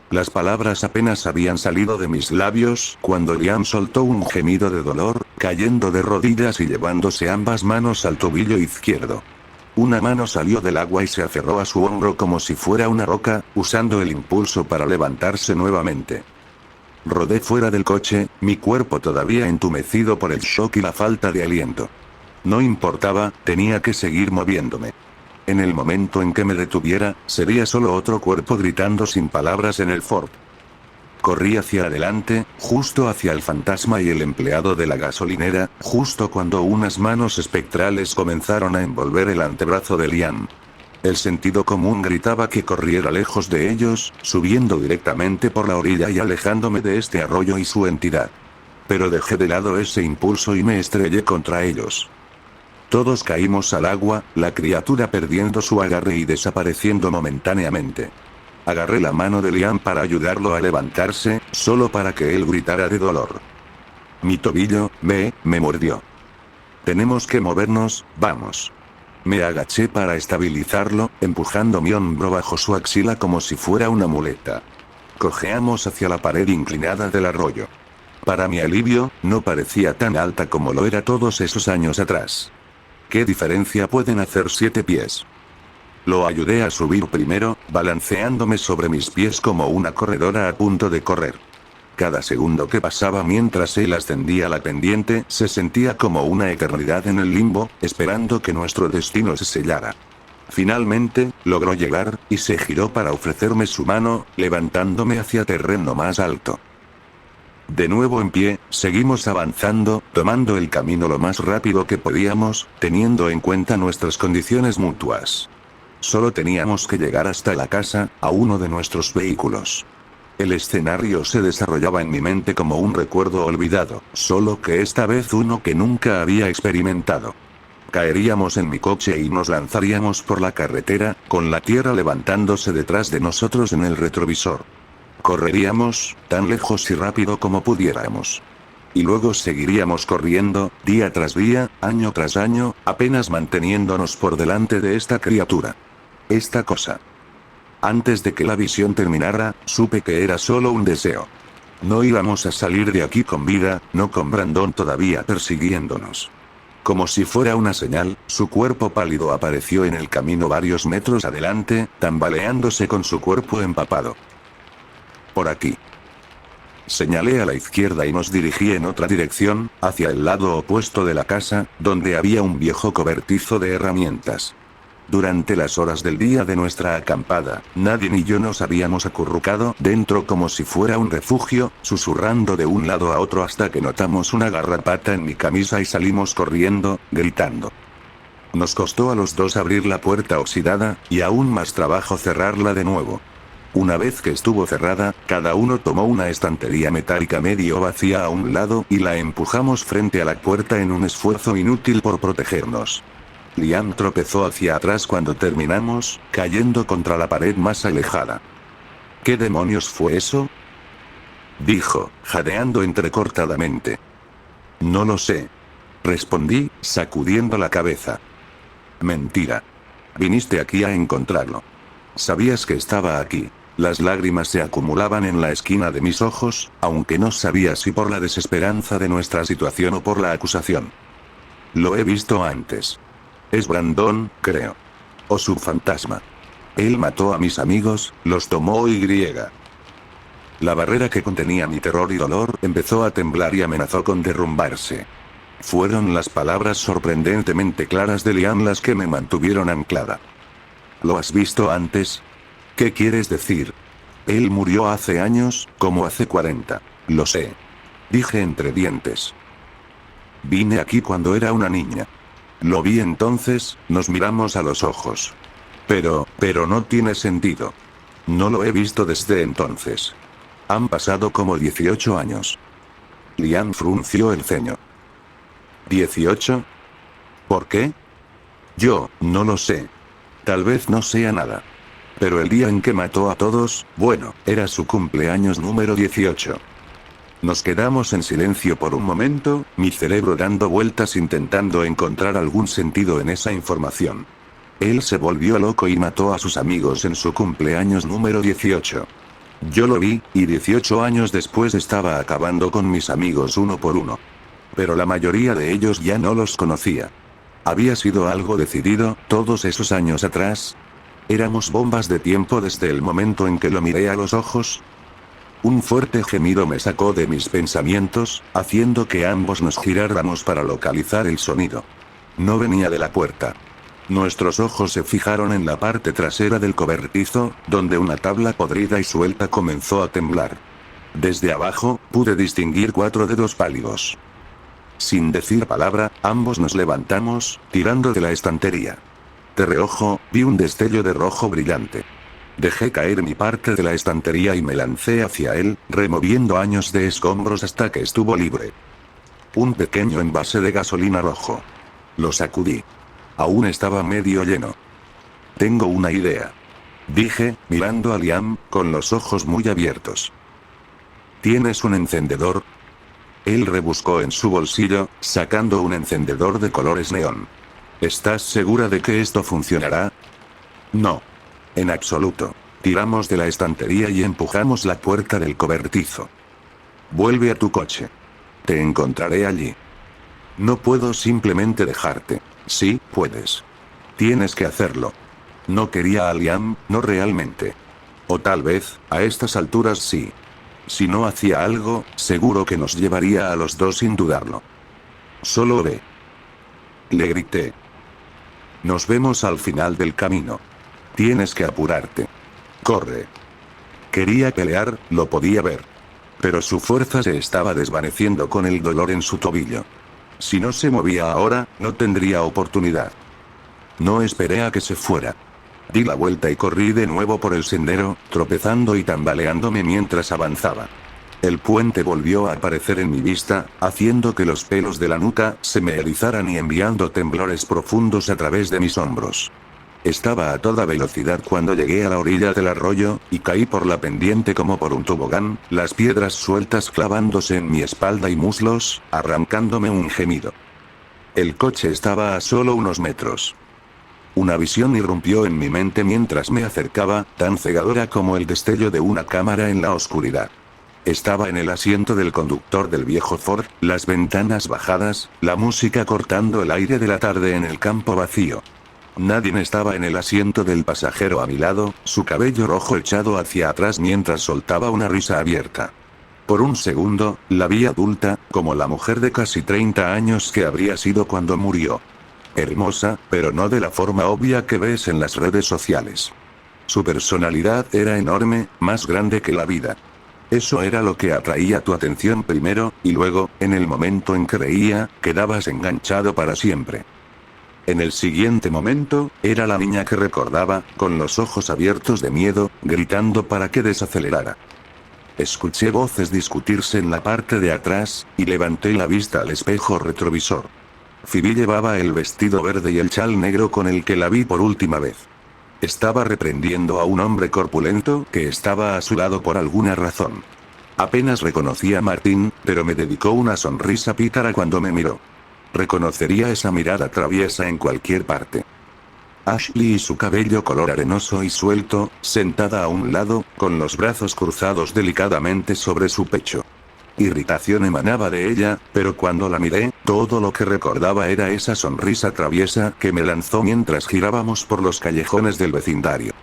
Las palabras apenas habían salido de mis labios cuando Liam soltó un gemido de dolor, cayendo de rodillas y llevándose ambas manos al tobillo izquierdo. Una mano salió del agua y se aferró a su hombro como si fuera una roca, usando el impulso para levantarse nuevamente. Rodé fuera del coche, mi cuerpo todavía entumecido por el shock y la falta de aliento. No importaba, tenía que seguir moviéndome. En el momento en que me detuviera, sería solo otro cuerpo gritando sin palabras en el Ford. Corrí hacia adelante, justo hacia el fantasma y el empleado de la gasolinera, justo cuando unas manos espectrales comenzaron a envolver el antebrazo de Liam. El sentido común gritaba que corriera lejos de ellos, subiendo directamente por la orilla y alejándome de este arroyo y su entidad. Pero dejé de lado ese impulso y me estrellé contra ellos. Todos caímos al agua, la criatura perdiendo su agarre y desapareciendo momentáneamente. Agarré la mano de Liam para ayudarlo a levantarse, solo para que él gritara de dolor. Mi tobillo, me mordió. «Tenemos que movernos, vamos». Me agaché para estabilizarlo, empujando mi hombro bajo su axila como si fuera una muleta. Cojeamos hacia la pared inclinada del arroyo. Para mi alivio, no parecía tan alta como lo era todos esos años atrás. ¿Qué diferencia pueden hacer 7 pies? Lo ayudé a subir primero, balanceándome sobre mis pies como una corredora a punto de correr. Cada segundo que pasaba mientras él ascendía la pendiente se sentía como una eternidad en el limbo, esperando que nuestro destino se sellara. Finalmente, logró llegar, y se giró para ofrecerme su mano, levantándome hacia terreno más alto. De nuevo en pie, seguimos avanzando, tomando el camino lo más rápido que podíamos, teniendo en cuenta nuestras condiciones mutuas. Solo teníamos que llegar hasta la casa, a uno de nuestros vehículos. El escenario se desarrollaba en mi mente como un recuerdo olvidado, solo que esta vez uno que nunca había experimentado. Caeríamos en mi coche y nos lanzaríamos por la carretera, con la tierra levantándose detrás de nosotros en el retrovisor. Correríamos, tan lejos y rápido como pudiéramos. Y luego seguiríamos corriendo, día tras día, año tras año, apenas manteniéndonos por delante de esta criatura. Esta cosa. Antes de que la visión terminara, supe que era solo un deseo. No íbamos a salir de aquí con vida, no con Brandon todavía persiguiéndonos. Como si fuera una señal, su cuerpo pálido apareció en el camino varios metros adelante, tambaleándose con su cuerpo empapado. Por aquí. Señalé a la izquierda y nos dirigí en otra dirección, hacia el lado opuesto de la casa, donde había un viejo cobertizo de herramientas. Durante las horas del día de nuestra acampada, Nadine y yo nos habíamos acurrucado dentro como si fuera un refugio, susurrando de un lado a otro hasta que notamos una garrapata en mi camisa y salimos corriendo, gritando. Nos costó a los dos abrir la puerta oxidada, y aún más trabajo cerrarla de nuevo. Una vez que estuvo cerrada, cada uno tomó una estantería metálica medio vacía a un lado y la empujamos frente a la puerta en un esfuerzo inútil por protegernos. Liam tropezó hacia atrás cuando terminamos, cayendo contra la pared más alejada. ¿Qué demonios fue eso?, dijo, jadeando entrecortadamente. No lo sé, respondí, sacudiendo la cabeza. Mentira. Viniste aquí a encontrarlo. Sabías que estaba aquí. Las lágrimas se acumulaban en la esquina de mis ojos, aunque no sabía si por la desesperanza de nuestra situación o por la acusación. Lo he visto antes. Es Brandon, creo. O su fantasma. Él mató a mis amigos, los tomó y... La barrera que contenía mi terror y dolor empezó a temblar y amenazó con derrumbarse. Fueron las palabras sorprendentemente claras de Liam las que me mantuvieron anclada. ¿Lo has visto antes? ¿Qué quieres decir? Él murió hace años, como hace 40. Lo sé. Dije entre dientes. Vine aquí cuando era una niña. Lo vi entonces, nos miramos a los ojos. Pero no tiene sentido. No lo he visto desde entonces. Han pasado como 18 años. Liam frunció el ceño. ¿18? ¿Por qué? Yo, no lo sé. Tal vez no sea nada. Pero el día en que mató a todos, bueno, era su cumpleaños número 18. Nos quedamos en silencio por un momento, mi cerebro dando vueltas intentando encontrar algún sentido en esa información. Él se volvió loco y mató a sus amigos en su cumpleaños número 18. Yo lo vi, y 18 años después estaba acabando con mis amigos uno por uno. Pero la mayoría de ellos ya no los conocía. ¿Había sido algo decidido, todos esos años atrás? ¿Éramos bombas de tiempo desde el momento en que lo miré a los ojos? Un fuerte gemido me sacó de mis pensamientos, haciendo que ambos nos giráramos para localizar el sonido. No venía de la puerta. Nuestros ojos se fijaron en la parte trasera del cobertizo, donde una tabla podrida y suelta comenzó a temblar. Desde abajo, pude distinguir 4 dedos pálidos. Sin decir palabra, ambos nos levantamos, tirando de la estantería. De reojo, vi un destello de rojo brillante. Dejé caer mi parte de la estantería y me lancé hacia él, removiendo años de escombros hasta que estuvo libre. Un pequeño envase de gasolina rojo. Lo sacudí. Aún estaba medio lleno. Tengo una idea, dije, mirando a Liam, con los ojos muy abiertos. ¿Tienes un encendedor? Él rebuscó en su bolsillo, sacando un encendedor de colores neón. ¿Estás segura de que esto funcionará? No. En absoluto. Tiramos de la estantería y empujamos la puerta del cobertizo. Vuelve a tu coche. Te encontraré allí. No puedo simplemente dejarte. Sí, puedes. Tienes que hacerlo. No quería a Liam, no realmente. O tal vez, a estas alturas sí. Si no hacía algo, seguro que nos llevaría a los dos sin dudarlo. Solo ve. Le grité. Nos vemos al final del camino. Tienes que apurarte. Corre. Quería pelear, lo podía ver. Pero su fuerza se estaba desvaneciendo con el dolor en su tobillo. Si no se movía ahora, no tendría oportunidad. No esperé a que se fuera. Di la vuelta y corrí de nuevo por el sendero, tropezando y tambaleándome mientras avanzaba. El puente volvió a aparecer en mi vista, haciendo que los pelos de la nuca se me erizaran y enviando temblores profundos a través de mis hombros. Estaba a toda velocidad cuando llegué a la orilla del arroyo, y caí por la pendiente como por un tobogán, las piedras sueltas clavándose en mi espalda y muslos, arrancándome un gemido. El coche estaba a solo unos metros. Una visión irrumpió en mi mente mientras me acercaba, tan cegadora como el destello de una cámara en la oscuridad. Estaba en el asiento del conductor del viejo Ford, las ventanas bajadas, la música cortando el aire de la tarde en el campo vacío. Nadie estaba en el asiento del pasajero a mi lado, su cabello rojo echado hacia atrás mientras soltaba una risa abierta. Por un segundo, la vi adulta, como la mujer de casi 30 años que habría sido cuando murió. Hermosa, pero no de la forma obvia que ves en las redes sociales. Su personalidad era enorme, más grande que la vida. Eso era lo que atraía tu atención primero, y luego, en el momento en que reía, quedabas enganchado para siempre. En el siguiente momento, era la niña que recordaba, con los ojos abiertos de miedo, gritando para que desacelerara. Escuché voces discutirse en la parte de atrás, y levanté la vista al espejo retrovisor. Phoebe llevaba el vestido verde y el chal negro con el que la vi por última vez. Estaba reprendiendo a un hombre corpulento que estaba a su lado por alguna razón. Apenas reconocí a Martín, pero me dedicó una sonrisa pícara cuando me miró. Reconocería esa mirada traviesa en cualquier parte. Ashley y su cabello color arenoso y suelto, sentada a un lado, con los brazos cruzados delicadamente sobre su pecho. Irritación emanaba de ella, pero cuando la miré, todo lo que recordaba era esa sonrisa traviesa que me lanzó mientras girábamos por los callejones del vecindario.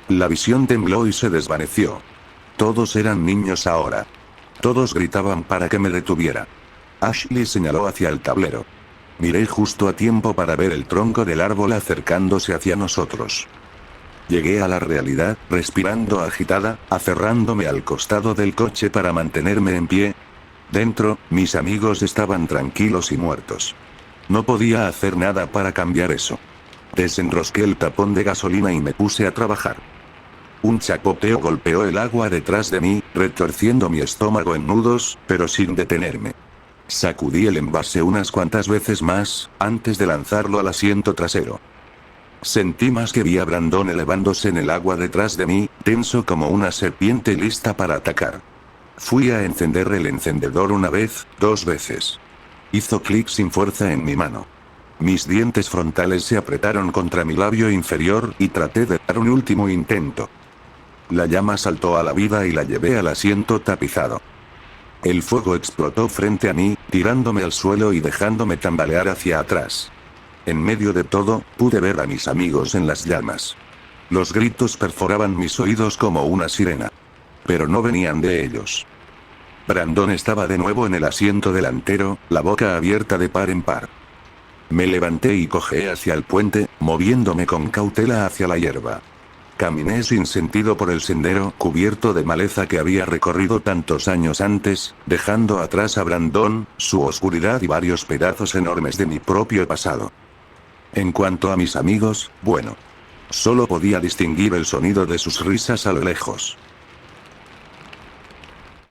La visión tembló y se desvaneció. Todos eran niños ahora. Todos gritaban para que me detuviera. Ashley señaló hacia el tablero. Miré justo a tiempo para ver el tronco del árbol acercándose hacia nosotros. Llegué a la realidad, respirando agitada, aferrándome al costado del coche para mantenerme en pie. Dentro, mis amigos estaban tranquilos y muertos. No podía hacer nada para cambiar eso. Desenrosqué el tapón de gasolina y me puse a trabajar. Un chapoteo golpeó el agua detrás de mí, retorciendo mi estómago en nudos, pero sin detenerme. Sacudí el envase unas cuantas veces más, antes de lanzarlo al asiento trasero. Sentí más que vi a Brandon elevándose en el agua detrás de mí, tenso como una serpiente lista para atacar. Fui a encender el encendedor una vez, dos veces. Hizo clic sin fuerza en mi mano. Mis dientes frontales se apretaron contra mi labio inferior y traté de dar un último intento. La llama saltó a la vida y la llevé al asiento tapizado. El fuego explotó frente a mí, tirándome al suelo y dejándome tambalear hacia atrás. En medio de todo, pude ver a mis amigos en las llamas. Los gritos perforaban mis oídos como una sirena. Pero no venían de ellos. Brandon estaba de nuevo en el asiento delantero, la boca abierta de par en par. Me levanté y cojeé hacia el puente, moviéndome con cautela hacia la hierba. Caminé sin sentido por el sendero cubierto de maleza que había recorrido tantos años antes, dejando atrás a Brandon, su oscuridad y varios pedazos enormes de mi propio pasado. En cuanto a mis amigos, bueno. Solo podía distinguir el sonido de sus risas a lo lejos.